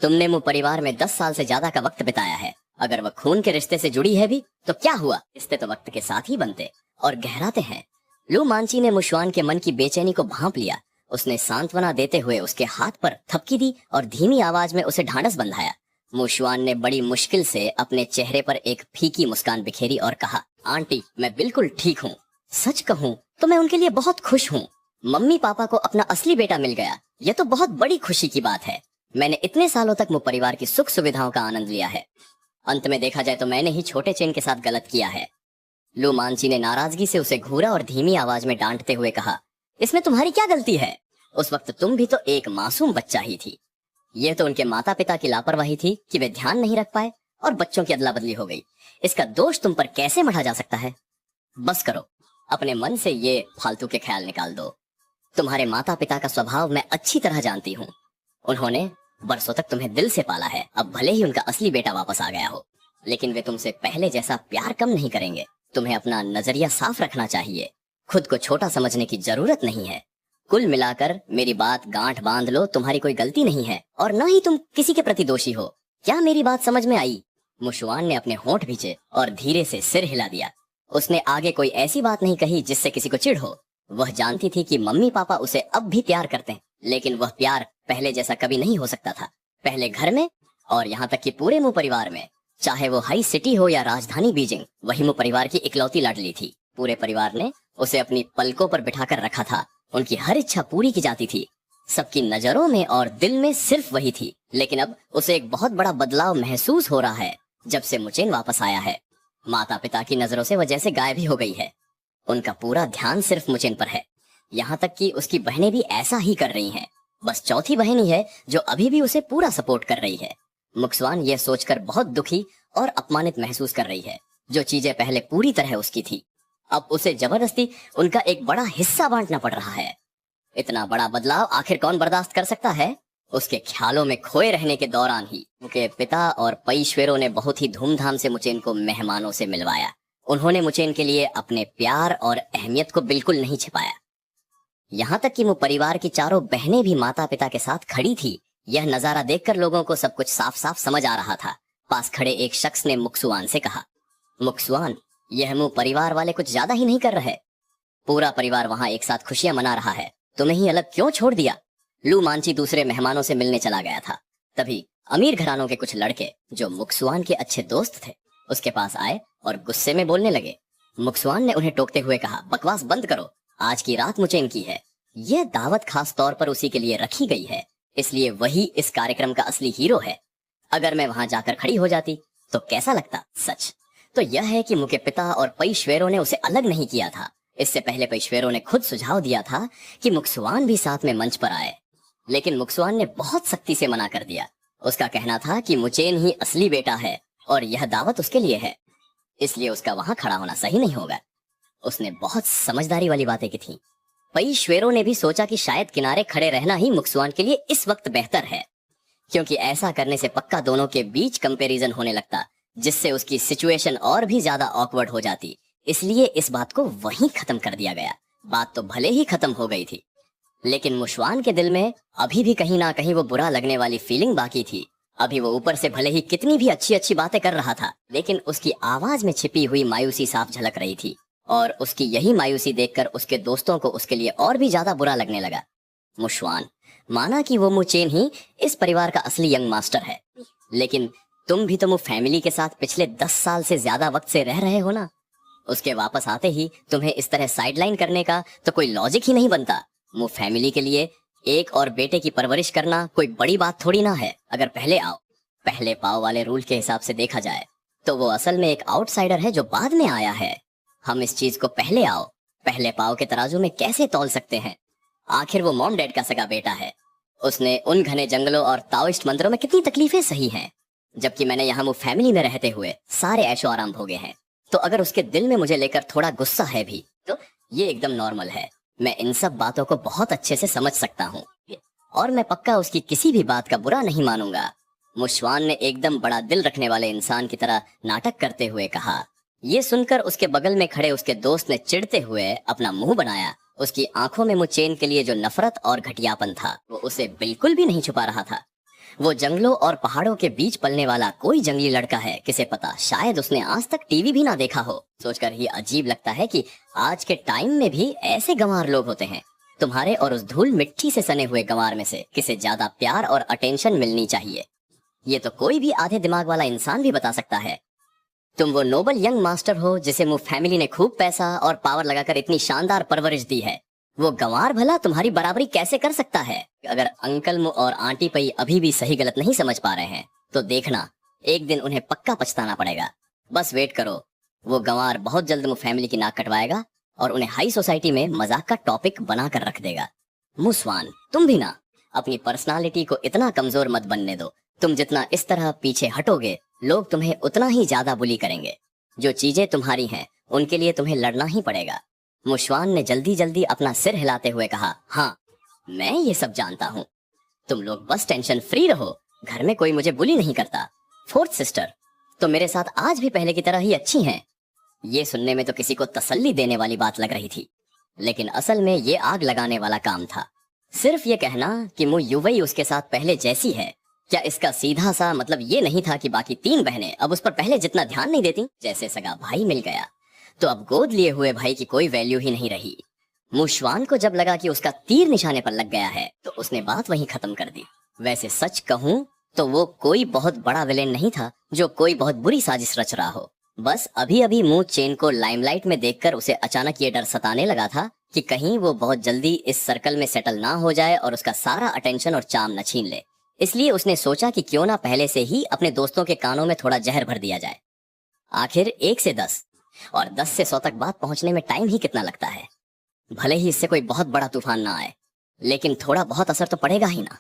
तुमने मुँह परिवार में 10 साल से ज्यादा का वक्त बिताया है। अगर वह खून के रिश्ते से जुड़ी है भी तो क्या हुआ, रिश्ते तो वक्त के साथ ही बनते और गहराते हैं। लू मांची ने मुशवान के मन की बेचैनी को भांप लिया। उसने सांत्वना देते हुए उसके हाथ पर थपकी दी और धीमी आवाज में उसे ढांढस बंधाया। मुशवान ने बड़ी मुश्किल से अपने चेहरे पर एक फीकी मुस्कान बिखेरी और कहा, आंटी, मैं बिल्कुल ठीक हूँ। सच कहूँ तो मैं उनके लिए बहुत खुश हूँ। मम्मी पापा को अपना असली बेटा मिल गया। यह तो बहुत बड़ी खुशी की बात है। मैंने इतने सालों तक मुँह परिवार की सुख सुविधाओं का आनंद लिया है। अंत में देखा जाए तो मैंने ही छोटे चेन के साथ गलत किया है। लू मांची ने नाराजगी से उसे घूरा और धीमी आवाज में डांटते हुए कहा, इसमें तुम्हारी क्या गलती है? उस वक्त तुम भी तो एक मासूम बच्चा ही थी। यह तो उनके माता पिता की लापरवाही थी कि वे ध्यान नहीं रख पाए और बच्चों की अदला बदली हो गई। इसका दोष तुम पर कैसे मढ़ा जा सकता है? बस करो, अपने मन से ये फालतू के ख्याल निकाल दो। तुम्हारे माता पिता का स्वभाव मैं अच्छी तरह जानती हूँ। उन्होंने बरसों तक तुम्हें दिल से पाला है। अब भले ही उनका असली बेटा वापस आ गया हो, लेकिन वे तुमसे पहले जैसा प्यार कम नहीं करेंगे। तुम्हें अपना नजरिया साफ रखना चाहिए। खुद को छोटा समझने की जरूरत नहीं है। कुल मिलाकर मेरी बात गांठ बांध लो, तुम्हारी कोई गलती नहीं है और न ही तुम किसी के प्रति दोषी हो। क्या मेरी बात समझ में आई? मुशवान ने अपने होंठ भींचे और धीरे से सिर हिला दिया। उसने आगे कोई ऐसी बात नहीं कही जिससे किसी को चिढ़ हो। वह जानती थी कि मम्मी पापा उसे अब भी प्यार करते हैं, लेकिन वह प्यार पहले जैसा कभी नहीं हो सकता था। पहले घर में और यहाँ तक कि पूरे मुंह परिवार में, चाहे वो हाई सिटी हो या राजधानी बीजिंग, वही मुंह परिवार की इकलौती लाडली थी। पूरे परिवार ने उसे अपनी पलकों पर बिठाकर रखा था। उनकी हर इच्छा पूरी की जाती थी। सबकी नजरों में और दिल में सिर्फ वही थी। लेकिन अब उसे एक बहुत बड़ा बदलाव महसूस हो रहा है जब से मुचेन वापस आया है। माता पिता की नजरों से वह जैसे गायब ही हो गई है। उनका पूरा ध्यान सिर्फ मुचेन पर है। यहाँ तक कि उसकी बहनें भी ऐसा ही कर रही हैं। बस चौथी बहन ही है जो अभी भी उसे पूरा सपोर्ट कर रही है। मुक्सवान यह सोचकर बहुत दुखी और अपमानित महसूस कर रही है। जो चीजें पहले पूरी तरह उसकी थी, अब उसे जबरदस्ती उनका एक बड़ा हिस्सा बांटना पड़ रहा है। इतना बड़ा बदलाव आखिर कौन बर्दाश्त कर सकता है? उसके ख्यालों में खोए रहने के दौरान ही उनके पिता और पेशवेरों ने बहुत ही धूमधाम से मुचेन को मेहमानों से मिलवाया। उन्होंने मुचेन के लिए अपने प्यार और अहमियत को बिल्कुल नहीं छिपाया। यहाँ तक कि वो परिवार की चारों बहनें भी माता पिता के साथ खड़ी थी। यह नजारा देखकर लोगों को सब कुछ साफ साफ समझ आ रहा था। पास खड़े एक शख्स ने मुक्सुआन से कहा, मुक्सुआन, यह मुंह परिवार वाले कुछ ज्यादा ही नहीं कर रहे। पूरा परिवार वहाँ एक साथ खुशियां मना रहा है, तुम्हें ही अलग क्यों छोड़ दिया? लू मांची दूसरे मेहमानों से मिलने चला गया था। तभी अमीर घरानों के कुछ लड़के जो मुक्सुआन के अच्छे दोस्त थे उसके पास आए और गुस्से में बोलने लगे। मुक्सुआन ने उन्हें टोकते हुए कहा, बकवास बंद करो, आज की रात मुचेन की है। यह दावत खास तौर पर उसी के लिए रखी गई है, इसलिए वही इस कार्यक्रम का असली हीरो है। अगर मैं वहां जाकर खड़ी हो जाती तो कैसा लगता? सच तो यह है कि मुके पिता और पेशवेरों ने उसे अलग नहीं किया था। इससे पहले पेशवेरों ने खुद सुझाव दिया था कि मुक्सुआन भी साथ में मंच पर आए, लेकिन मुक्सुआन ने बहुत सख्ती से मना कर दिया। उसका कहना था कि मुचेन ही असली बेटा है और यह दावत उसके लिए है, इसलिए उसका वहां खड़ा होना सही नहीं होगा। उसने बहुत समझदारी वाली बातें की थी। पेशवेरों ने भी सोचा कि शायद किनारे खड़े रहना ही मुक्सुआन के लिए इस वक्त बेहतर है, क्योंकि ऐसा करने से पक्का दोनों के बीच कंपैरिजन होने लगता, जिससे उसकी सिचुएशन और भी ज्यादा ऑकवर्ड हो जाती। इसलिए इस बात को वहीं खत्म कर दिया गया। बात तो भले ही खत्म हो गई थी, लेकिन मुशवान के दिल में अभी भी कहीं ना कहीं वो बुरा लगने वाली फीलिंग बाकी थी। अभी वो ऊपर से भले ही कितनी भी अच्छी अच्छी बातें कर रहा था, लेकिन उसकी आवाज में छिपी हुई मायूसी साफ झलक रही थी। और उसकी यही मायूसी देखकर उसके दोस्तों को उसके लिए और भी ज्यादा बुरा लगने लगा। मुशवान, माना कि वो मुचेन ही इस परिवार का असली यंग मास्टर है, लेकिन तुम भी तो मु फैमिली के साथ पिछले 10 साल से ज्यादा वक्त से रह रहे हो ना। उसके वापस आते ही तुम्हें इस तरह साइडलाइन करने का तो कोई लॉजिक ही नहीं बनता। मु फैमिली के लिए एक और बेटे की परवरिश करना कोई बड़ी बात थोड़ी ना है। अगर पहले आओ पहले पाव वाले रूल के हिसाब से देखा जाए तो वो असल में एक आउटसाइडर है जो बाद में आया है। हम इस चीज को पहले आओ पहले पाव के तराजू में कैसे तौल सकते हैं? आखिर वो मॉम डैड का सगा बेटा है। उसने उन घने जंगलों और ताओइस्ट मंदिरों में कितनी तकलीफें सही हैं, जबकि मैंने यहाँ वो फैमिली में रहते हुए सारे ऐशो आराम भोगे हैं। तो अगर उसके दिल में मुझे लेकर थोड़ा गुस्सा है भी तो ये एकदम नॉर्मल है। मैं इन सब बातों को बहुत अच्छे से समझ सकता हूँ और मैं पक्का उसकी किसी भी बात का बुरा नहीं मानूंगा। मुशवान ने एकदम बड़ा दिल रखने वाले इंसान की तरह नाटक करते हुए कहा। ये सुनकर उसके बगल में खड़े उसके दोस्त ने चिढ़ते हुए अपना मुंह बनाया। उसकी आंखों में मुचेन के लिए जो नफरत और घटियापन था वो उसे बिल्कुल भी नहीं छुपा रहा था। वो जंगलों और पहाड़ों के बीच पलने वाला कोई जंगली लड़का है, किसे पता, शायद उसने आज तक टीवी भी ना देखा हो। सोचकर ही अजीब लगता है कि आज के टाइम में भी ऐसे गंवार लोग होते हैं। तुम्हारे और उस धूल मिट्टी से सने हुए गंवार में से किसे ज्यादा प्यार और अटेंशन मिलनी चाहिए, ये तो कोई भी आधे दिमाग वाला इंसान भी बता सकता है। तुम वो नोबल यंग मास्टर हो जिसे मुंह फैमिली ने खूब पैसा और पावर लगाकर इतनी शानदार परवरिश दी है। वो गंवार भला तुम्हारी बराबरी कैसे कर सकता है? अगर अंकल मु और आंटी पई अभी भी सही गलत नहीं समझ पा रहे हैं तो देखना, एक दिन उन्हें पक्का पछताना पड़ेगा। बस वेट करो, वो गंवार बहुत जल्द मु फैमिली की नाक कटवाएगा और उन्हें हाई सोसाइटी में मजाक का टॉपिक बना कर रख देगा। मुस्वान, तुम भी ना अपनी पर्सनालिटी को इतना कमजोर मत बनने दो। तुम जितना इस तरह पीछे हटोगे, लोग तुम्हें उतना ही ज्यादा बुली करेंगे। जो चीजें तुम्हारी हैं उनके लिए तुम्हें लड़ना ही पड़ेगा। मुशवान ने जल्दी जल्दी अपना सिर हिलाते हुए कहा, हाँ मैं ये सब जानता हूँ। तुम लोग बस टेंशन फ्री रहो, घर में कोई मुझे बुली नहीं करता। फोर्थ सिस्टर तो मेरे साथ आज भी पहले की तरह ही अच्छी हैं। ये सुनने में तो किसी को तसल्ली देने वाली बात लग रही थी, लेकिन असल में ये आग लगाने वाला काम था। सिर्फ ये कहना कि मु युवई उसके साथ पहले जैसी है, क्या इसका सीधा सा मतलब ये नहीं था कि बाकी 3 बहनें अब उस पर पहले जितना ध्यान नहीं देती? जैसे सगा भाई मिल गया तो अब गोद लिए हुए भाई की कोई वैल्यू ही नहीं रही। मुश्वान को जब लगा कि उसका तीर निशाने पर लग गया है तो उसने बात वहीं खत्म कर दी। वैसे सच कहूं तो वो कोई बहुत बड़ा विलेन नहीं था जो कोई बहुत बुरी साजिश रच रहा हो। बस अभी अभी मु चेन को लाइमलाइट में देखकर उसे अचानक ये डर सताने लगा था कि कहीं वो बहुत जल्दी इस सर्कल में सेटल ना हो जाए और उसका सारा अटेंशन और चार्म न छीन ले। इसलिए उसने सोचा कि क्यों ना पहले से ही अपने दोस्तों के कानों में थोड़ा जहर भर दिया जाए। आखिर 1 से 10 और 10 से 100 तक बात पहुंचने में टाइम ही कितना लगता है। भले ही इससे कोई बहुत बड़ा तूफान ना आए, लेकिन थोड़ा बहुत असर तो पड़ेगा ही ना।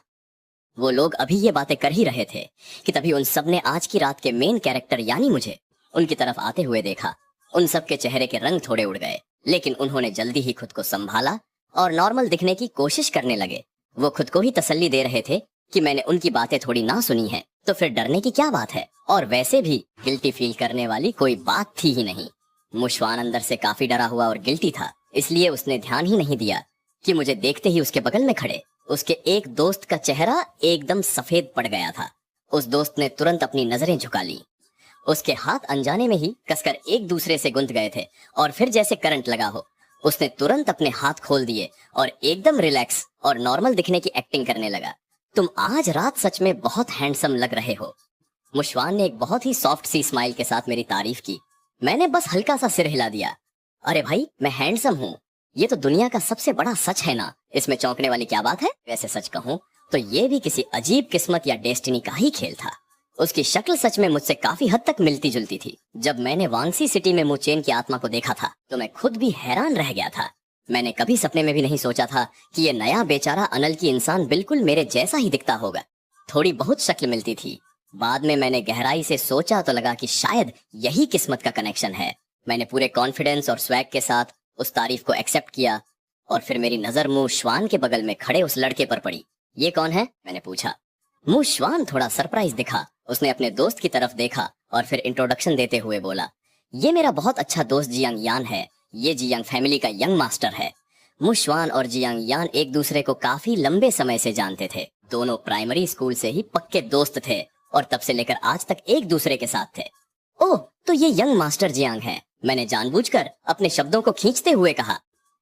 वो लोग अभी ये बातें कर ही रहे थे कि तभी उन सब ने आज की रात के मेन कैरेक्टर यानी मुझे उनकी तरफ आते हुए देखा। उन सब के चेहरे के रंग थोड़े उड़ गए, लेकिन उन्होंने जल्दी ही खुद को संभाला और नॉर्मल दिखने की कोशिश करने लगे। वो खुद को ही तसल्ली दे रहे थे कि मैंने उनकी बातें थोड़ी ना सुनी है तो फिर डरने की क्या बात है, और वैसे भी गिल्टी फील करने वाली कोई बात थी ही नहीं। मुश्वान अंदर से काफी डरा हुआ और गिल्टी था, इसलिए उसने ध्यान ही नहीं दिया कि मुझे देखते ही उसके बगल में खड़े उसके एक दोस्त का चेहरा एकदम सफेद पड़ गया था। उस दोस्त ने तुरंत अपनी नजरें झुका ली। उसके हाथ अनजाने में ही कसकर एक दूसरे से गुंथ गए थे और फिर जैसे करंट लगा हो उसने तुरंत अपने हाथ खोल दिए और एकदम रिलैक्स और नॉर्मल दिखने की एक्टिंग करने लगा। तुम आज रात सच में बहुत हैंडसम लग रहे हो। मुश्वान ने एक बहुत ही सॉफ्ट सी स्माइल के साथ मेरी तारीफ की। मैंने बस हल्का सा सिर हिला दिया। अरे भाई, मैं हैंडसम हूँ, ये तो दुनिया का सबसे बड़ा सच है ना, इसमें चौंकने वाली क्या बात है। वैसे सच कहूँ तो ये भी किसी अजीब किस्मत या डेस्टिनी का ही खेल था। उसकी शक्ल सच में मुझसे काफी हद तक मिलती जुलती थी। जब मैंने वांगसी सिटी में मुचेन की आत्मा को देखा था तो मैं खुद भी हैरान रह गया था। मैंने कभी सपने में भी नहीं सोचा था कि ये नया बेचारा अनल की इंसान बिल्कुल मेरे जैसा ही दिखता होगा। थोड़ी बहुत शक्ल मिलती थी। बाद में मैंने गहराई से सोचा तो लगा कि शायद यही किस्मत का कनेक्शन है। मैंने पूरे कॉन्फिडेंस और स्वैग के साथ उस तारीफ को एक्सेप्ट किया और फिर मेरी नजर मुश्वान के बगल में खड़े उस लड़के पर पड़ी। ये कौन है? मैंने पूछा। मुश्वान थोड़ा सरप्राइज दिखा। उसने अपने दोस्त की तरफ देखा और फिर इंट्रोडक्शन देते हुए बोला, ये मेरा बहुत अच्छा दोस्त जियांग यान है। ये जियांग फैमिली का यंग मास्टर है। मुश्वान और जियांग यान एक दूसरे को काफी लंबे समय से जानते थे। दोनों प्राइमरी स्कूल से ही पक्के दोस्त थे और तब से लेकर आज तक एक दूसरे के साथ थे। ओह, तो ये यंग मास्टर जियांग है, मैंने जानबूझकर अपने शब्दों को खींचते हुए कहा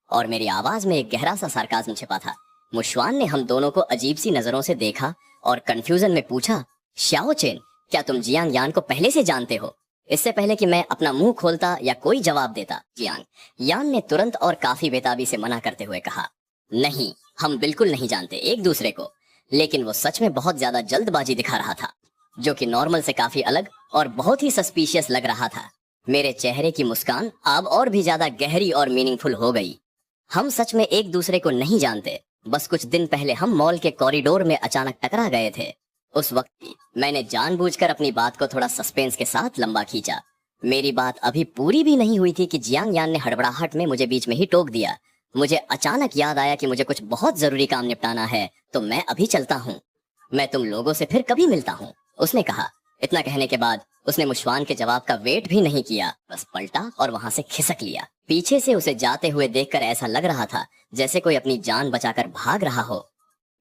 और मेरी आवाज में एक गहरा सा सार्काज्म छिपा था। मुश्वान ने हम दोनों को अजीब सी नजरों से देखा और कंफ्यूजन में पूछा, श्याओ चेन, क्या तुम जियांग यान को पहले से जानते हो? इससे पहले कि मैं अपना मुंह खोलता या कोई जवाब देता, जियांग यान ने तुरंत और काफी बेताबी से मना करते हुए कहा, नहीं, हम बिल्कुल नहीं जानते एक दूसरे को। लेकिन वो सच में बहुत ज्यादा जल्दबाजी दिखा रहा था, जो कि नॉर्मल से काफी अलग और बहुत ही सस्पिशियस लग रहा था। मेरे चेहरे की मुस्कान अब और भी ज्यादा गहरी और मीनिंगफुल हो गई। हम सच में एक दूसरे को नहीं जानते। बस कुछ दिन पहले हम मॉल के कॉरिडोर में अचानक टकरा गए थे। उस वक्त भी मैंने जानबूझकर अपनी बात को थोड़ा सस्पेंस के साथ लंबा खींचा। मेरी बात अभी पूरी भी नहीं हुई थी कि जियांग यान ने हड़बड़ाहट में मुझे बीच में ही टोक दिया। मुझे अचानक याद आया कि मुझे कुछ बहुत जरूरी काम निपटाना है, तो मैं अभी चलता हूँ। मैं तुम लोगों से फिर कभी मिलता हूँ, उसने कहा। इतना कहने के बाद उसने मुश्वान के जवाब का वेट भी नहीं किया, बस पलटा और वहां से खिसक लिया। पीछे से उसे जाते हुए देखकर ऐसा लग रहा था जैसे कोई अपनी जान बचाकर भाग रहा हो।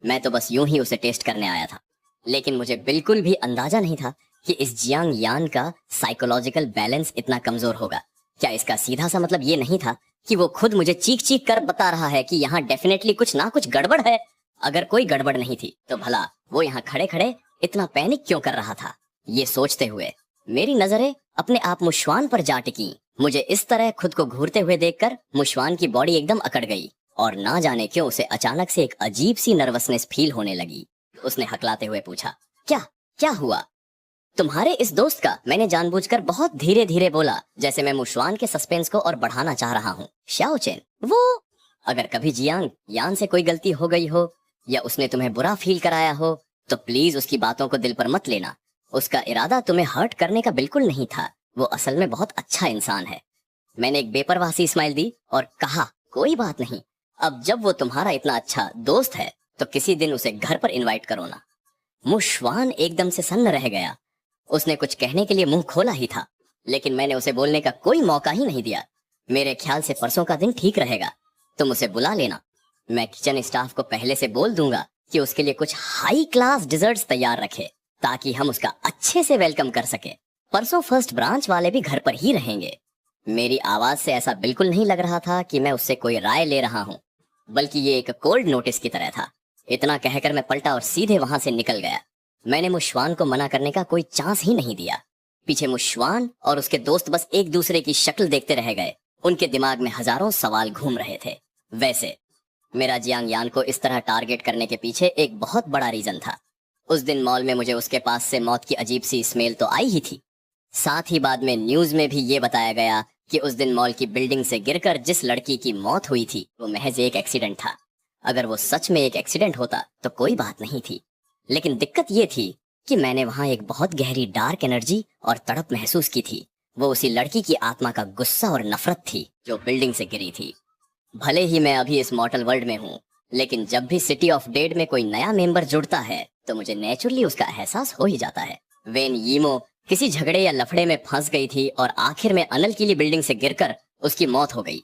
मैं तो बस यूं ही उसे टेस्ट करने आया था, लेकिन मुझे बिल्कुल भी अंदाजा नहीं था कि इस जियांग यान का साइकोलॉजिकल बैलेंस इतना कमजोर होगा। क्या इसका सीधा सा मतलब ये नहीं था कि वो खुद मुझे चीख चीख कर बता रहा है कि यहाँ डेफिनेटली कुछ ना कुछ गड़बड़ है? अगर कोई गड़बड़ नहीं थी तो भला वो यहाँ खड़े खड़े इतना पैनिक क्यों कर रहा था? ये सोचते हुए मेरी नजरें अपने आप मुश्वान पर जा टिकी। मुझे इस तरह खुद को घूरते हुए देखकर मुश्वान की बॉडी एकदम अकड़ गई और ना जाने क्यों उसे अचानक से एक अजीब सी नर्वसनेस फील होने लगी। उसने हकलाते हुए पूछा, क्या क्या हुआ तुम्हारे इस दोस्त का? मैंने जानबूझकर बहुत धीरे धीरे बोला, जैसे मैं मुश्वान के सस्पेंस को और बढ़ाना चाह रहा हूँ। श्याओ चेन, वो अगर कभी जियांग यान से कोई गलती हो गई हो या उसने तुम्हें बुरा फील कराया हो तो प्लीज उसकी बातों को दिल पर मत लेना। उसका इरादा तुम्हें हर्ट करने का बिल्कुल नहीं था। वो असल में बहुत अच्छा इंसान है। मैंने एक बेपरवाह सी स्माइल दी और कहा, कोई बात नहीं, अब जब वो तुम्हारा इतना अच्छा दोस्त है तो किसी दिन उसे घर पर इनवाइट करो ना। मुश्वान एकदम से सन्न रह गया। उसने कुछ कहने के लिए मुंह खोला ही था, लेकिन मैंने उसे बोलने का कोई मौका ही नहीं दिया। मेरे ख्याल से परसों का दिन ठीक रहेगा। तुम उसे बुला लेना। मैं किचन स्टाफ को पहले से बोल दूंगा कि उसके लिए कुछ हाई क्लास डिजर्ट्स तैयार रखे, ताकि हम उसका अच्छे से वेलकम कर सके। परसों फर्स्ट ब्रांच वाले भी घर पर ही रहेंगे। मेरी आवाज से ऐसा बिल्कुल नहीं लग रहा था कि मैं उससे कोई राय ले रहा हूँ, बल्कि ये एक कोल्ड नोटिस की तरह था। इतना कहकर मैं पलटा और सीधे वहां से निकल गया। मैंने मुश्वान को मना करने का कोई चांस ही नहीं दिया। पीछे मुश्वान और उसके दोस्त बस एक दूसरे की शक्ल देखते रह गए। उनके दिमाग में हजारों सवाल घूम रहे थे। वैसे मेरा जियांग यान को इस तरह टारगेट करने के पीछे एक बहुत बड़ा रीजन था। उस दिन मॉल में मुझे उसके पास से मौत की अजीब सी स्मेल तो आई ही थी। साथ ही बाद में न्यूज में भी ये बताया गया कि उस दिन मॉल की बिल्डिंग से गिरकर जिस लड़की की मौत हुई थी वो महज एक एक्सीडेंट था। अगर वो सच में एक एक्सीडेंट होता तो कोई बात नहीं थी, लेकिन दिक्कत ये थी कि मैंने वहां एक बहुत गहरी डार्क एनर्जी और तड़प महसूस की थी। वो उसी लड़की की आत्मा का गुस्सा और नफरत थी जो बिल्डिंग से गिरी थी। भले ही मैं अभी इस मॉर्टल वर्ल्ड में हूँ, लेकिन जब भी सिटी ऑफ डेड में कोई नया मेंबर जुड़ता है तो मुझे नेचुरली उसका एहसास हो ही जाता है। वेन यीमो किसी झगड़े या लफड़े में फंस गई थी और आखिर में अनल की बिल्डिंग से गिरकर उसकी मौत हो गई,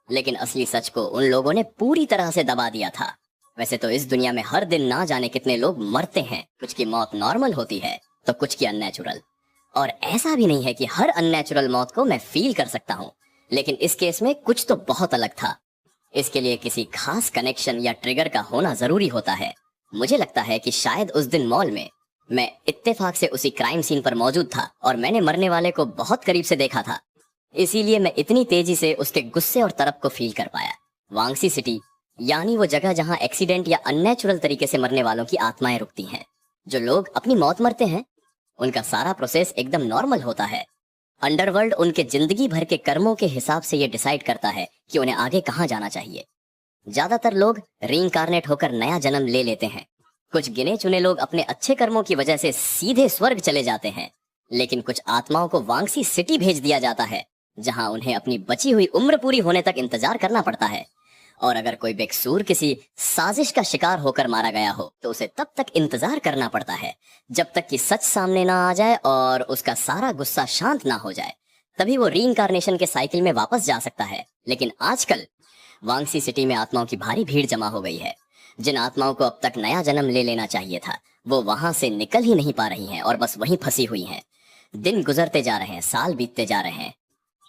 लेकिन असली सच को उन लोगों ने पूरी तरह से दबा दिया था। वैसे तो इस दुनिया में हर दिन ना जाने कितने लोग मरते हैं। कुछ की मौत नॉर्मल होती है तो कुछ की अननेचुरल, और ऐसा भी नहीं है कि हर अननेचुरल मौत को मैं फील कर सकता हूँ, लेकिन इस केस में कुछ तो बहुत अलग था। इसके लिए किसी खास कनेक्शन या ट्रिगर का होना जरूरी होता है। मुझे लगता है कि शायद उस दिन मॉल में मैं इत्तेफाक से उसी क्राइम सीन पर मौजूद था और मैंने मरने वाले को बहुत करीब से देखा था, इसीलिए मैं इतनी तेजी से उसके गुस्से और तड़प को फील कर पाया। वांगसी सिटी यानी वो जगह जहां एक्सीडेंट या अननेचुरल तरीके से मरने वालों की आत्माएं रुकती हैं। जो लोग अपनी मौत मरते हैं उनका सारा प्रोसेस एकदम नॉर्मल होता है। अंडरवर्ल्ड उनके जिंदगी भर के कर्मों के हिसाब से ये डिसाइड करता है कि उन्हें आगे कहां जाना चाहिए। ज्यादातर लोग रीइंकार्नेट होकर नया जन्म ले लेते हैं। कुछ गिने चुने लोग अपने अच्छे कर्मों की वजह से सीधे स्वर्ग चले जाते हैं, लेकिन कुछ आत्माओं को वांगसी सिटी भेज दिया जाता है, जहां उन्हें अपनी बची हुई उम्र पूरी होने तक इंतजार करना पड़ता है। और अगर कोई बेकसूर किसी साजिश का शिकार होकर मारा गया हो तो उसे तब तक इंतजार करना पड़ता है जब तक कि सच सामने ना आ जाए और उसका सारा गुस्सा शांत ना हो जाए। तभी वो रीइंकार्नेशन के साइकिल में वापस जा सकता है। लेकिन आजकल वांगसी सिटी में आत्माओं की भारी भीड़ जमा हो गई है। जिन आत्माओं को अब तक नया जन्म ले लेना चाहिए था वो वहां से निकल ही नहीं पा रही हैं और बस वहीं फंसी हुई हैं। दिन गुजरते जा रहे हैं, साल बीतते जा रहे हैं।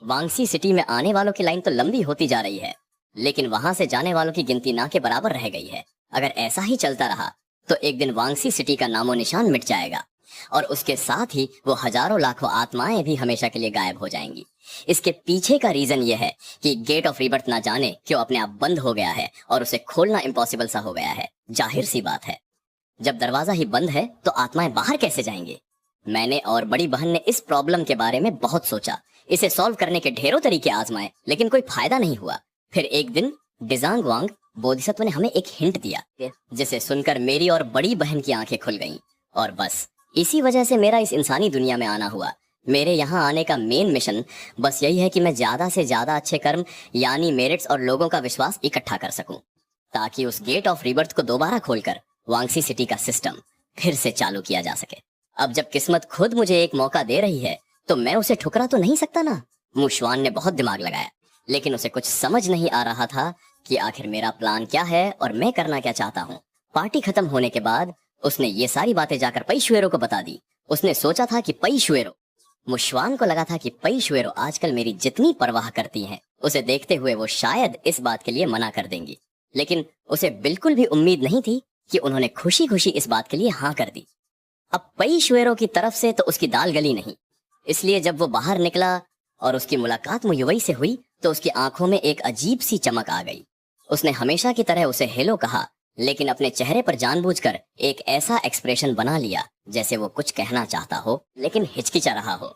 वांगसी सिटी में आने वालों की लाइन तो लंबी होती जा रही है, लेकिन वहां से जाने वालों की गिनती ना के बराबर रह गई है। अगर ऐसा ही चलता रहा तो एक दिन वांगसी सिटी का नामो निशान मिट जाएगा और उसके साथ ही वो हजारों लाखों आत्माएं भी हमेशा के लिए गायब हो जाएंगी। इसके पीछे का रीजन ये है कि गेट ऑफ रीबर्थ ना जाने क्यों अपने आप बंद हो गया है और उसे खोलना इम्पॉसिबल सा हो गया है। जाहिर सी बात है, जब दरवाजा ही बंद है तो आत्माएं बाहर कैसे जाएंगे। मैंने और बड़ी बहन ने इस प्रॉब्लम के बारे में बहुत सोचा। इसे सॉल्व करने के ढेरों तरीके आजमाए, लेकिन कोई फायदा नहीं हुआ। फिर एक दिन डिजांग वांग बोधिसत्व ने हमें एक हिंट दिया, जिसे सुनकर मेरी और बड़ी बहन की आंखें खुल गईं। और बस इसी वजह से मेरा इस इंसानी दुनिया में आना हुआ। मेरे यहाँ आने का मेन मिशन बस यही है कि मैं ज्यादा से ज्यादा अच्छे कर्म यानी मेरिट्स और लोगों का विश्वास इकट्ठा कर सकूं, ताकि उस गेट ऑफ रीबर्थ को दोबारा खोलकर वांगसी सिटी का सिस्टम फिर से चालू किया जा सके। अब जब किस्मत खुद मुझे एक मौका दे रही है तो मैं उसे ठुकरा तो नहीं सकता ना। मुश्वान ने बहुत दिमाग लगाया, लेकिन उसे कुछ समझ नहीं आ रहा था कि आखिर मेरा प्लान क्या है और मैं करना क्या चाहता हूँ। पार्टी खत्म होने के बाद उसने ये सारी बातें जाकर पई शुएरो को बता दी। उसने सोचा था कि पई शुएरो, मुश्वान को लगा था कि पई शुएरो आजकल मेरी जितनी परवाह करती हैं, उसे देखते हुए वो शायद इस बात के लिए मना कर देंगी। लेकिन उसे बिल्कुल भी उम्मीद नहीं थी कि उन्होंने खुशी खुशी इस बात के लिए हाँ कर दी। अब पई शुएरो की तरफ से तो उसकी दाल गली नहीं, इसलिए जब वो बाहर निकला और उसकी मुलाकात मुयुवई से हुई तो उसकी आंखों में एक अजीब सी चमक आ गई। उसने हमेशा की तरह उसे हेलो कहा, लेकिन अपने चेहरे पर जानबूझकर एक ऐसा एक्सप्रेशन बना लिया जैसे वो कुछ कहना चाहता हो लेकिन हिचकिचा रहा हो।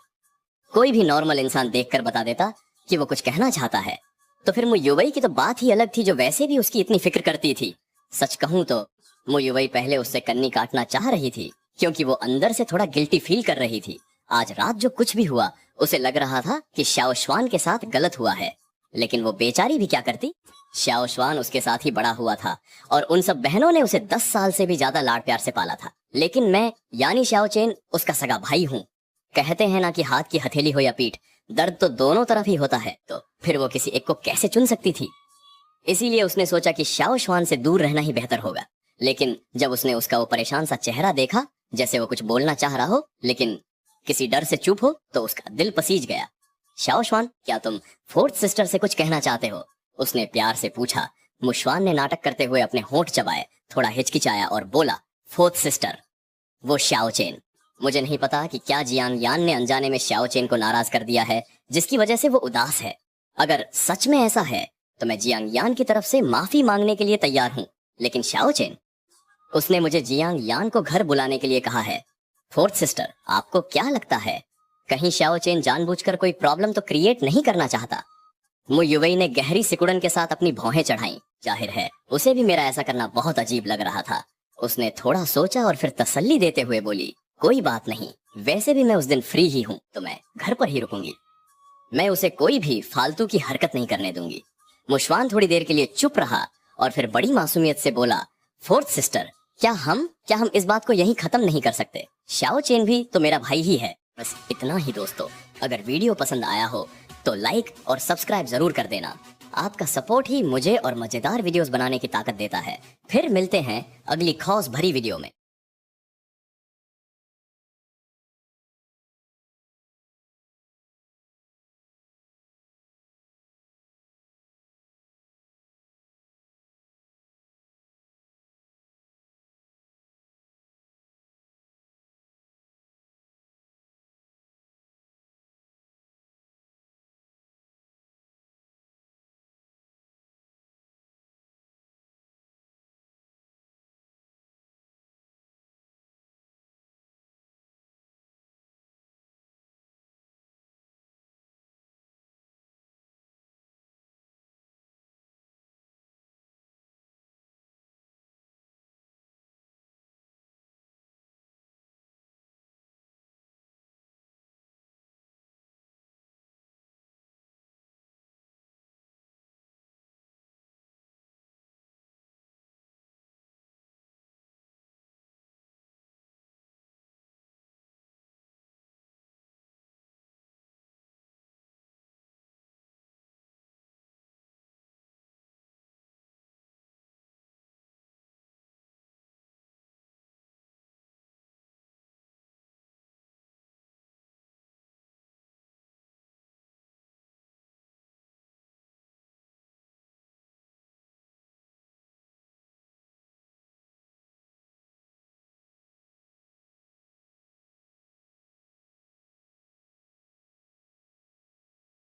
कोई भी नॉर्मल इंसान देखकर बता देता कि वो कुछ कहना चाहता है, तो फिर मुयुवई की तो बात ही अलग थी, जो वैसे भी उसकी इतनी फिक्र करती थी। सच कहूं तो मुयुवई पहले उससे कन्नी काटना चाह रही थी, क्योंकि वो अंदर से थोड़ा गिल्टी फील कर रही थी। आज रात जो कुछ भी हुआ उसे लग रहा था कि शाओश्वान के साथ गलत हुआ है, लेकिन वो बेचारी भी क्या करती। शाओश्वान उसके साथ ही बड़ा हुआ था और उन सब बहनों ने उसे 10 साल से भी ज्यादा लाड प्यार से पाला था, लेकिन मैं यानी शाओचेन उसका सगा भाई हूँ। कहते हैं ना कि हाथ की हथेली हो या पीठ, दर्द तो दोनों तरफ ही होता है, तो फिर वो किसी एक को कैसे चुन सकती थी। इसीलिए उसने सोचा कि शाओ शुआन से दूर रहना ही बेहतर होगा। लेकिन जब उसने उसका वो परेशान सा चेहरा देखा, जैसे वो कुछ बोलना चाह रहा हो लेकिन किसी डर से चुप हो, तो उसका दिल पसीज गया। शाओ शुआन, क्या तुम फोर्थ सिस्टर से कुछ कहना चाहते हो? उसने प्यार से पूछा। मुशवान ने नाटक करते हुए अपने होंठ चबाए, थोड़ा हिचकिचाया और बोला, फोर्थ सिस्टर, वो शाओ चेन। मुझे नहीं पता कि क्या जियांग यान ने अनजाने में शाओ चेन को नाराज कर दिया है, जिसकी वजह से वो उदास है। अगर सच में ऐसा है तो मैं जियांग यान की तरफ से माफी मांगने के लिए तैयार हूँ। लेकिन शाओ चेन, उसने मुझे जियांग यान को घर बुलाने के लिए कहा है। फोर्थ सिस्टर, आपको क्या लगता है कहीं शाओ चेन जानबूझकर कोई प्रॉब्लम तो क्रिएट नहीं करना चाहता? मु युवई ने गहरी सिकुड़न के साथ अपनी भौहें चढ़ाई। जाहिर है उसे भी मेरा ऐसा करना बहुत अजीब लग रहा था। उसने थोड़ा सोचा और फिर तसल्ली देते हुए बोली, कोई बात नहीं, वैसे भी मैं उस दिन फ्री ही हूँ, तो मैं घर पर ही रुकूंगी। मैं उसे कोई भी फालतू की हरकत नहीं करने दूंगी। मुशवान थोड़ी देर के लिए चुप रहा और फिर बड़ी मासूमियत से बोला, फोर्थ सिस्टर, क्या हम इस बात को यहीं खत्म नहीं कर सकते? शाओ चेन भी तो मेरा भाई ही है। बस इतना ही दोस्तों। अगर वीडियो पसंद आया हो तो लाइक और सब्सक्राइब जरूर कर देना। आपका सपोर्ट ही मुझे और मजेदार वीडियोस बनाने की ताकत देता है। फिर मिलते हैं अगली खौस भरी वीडियो में।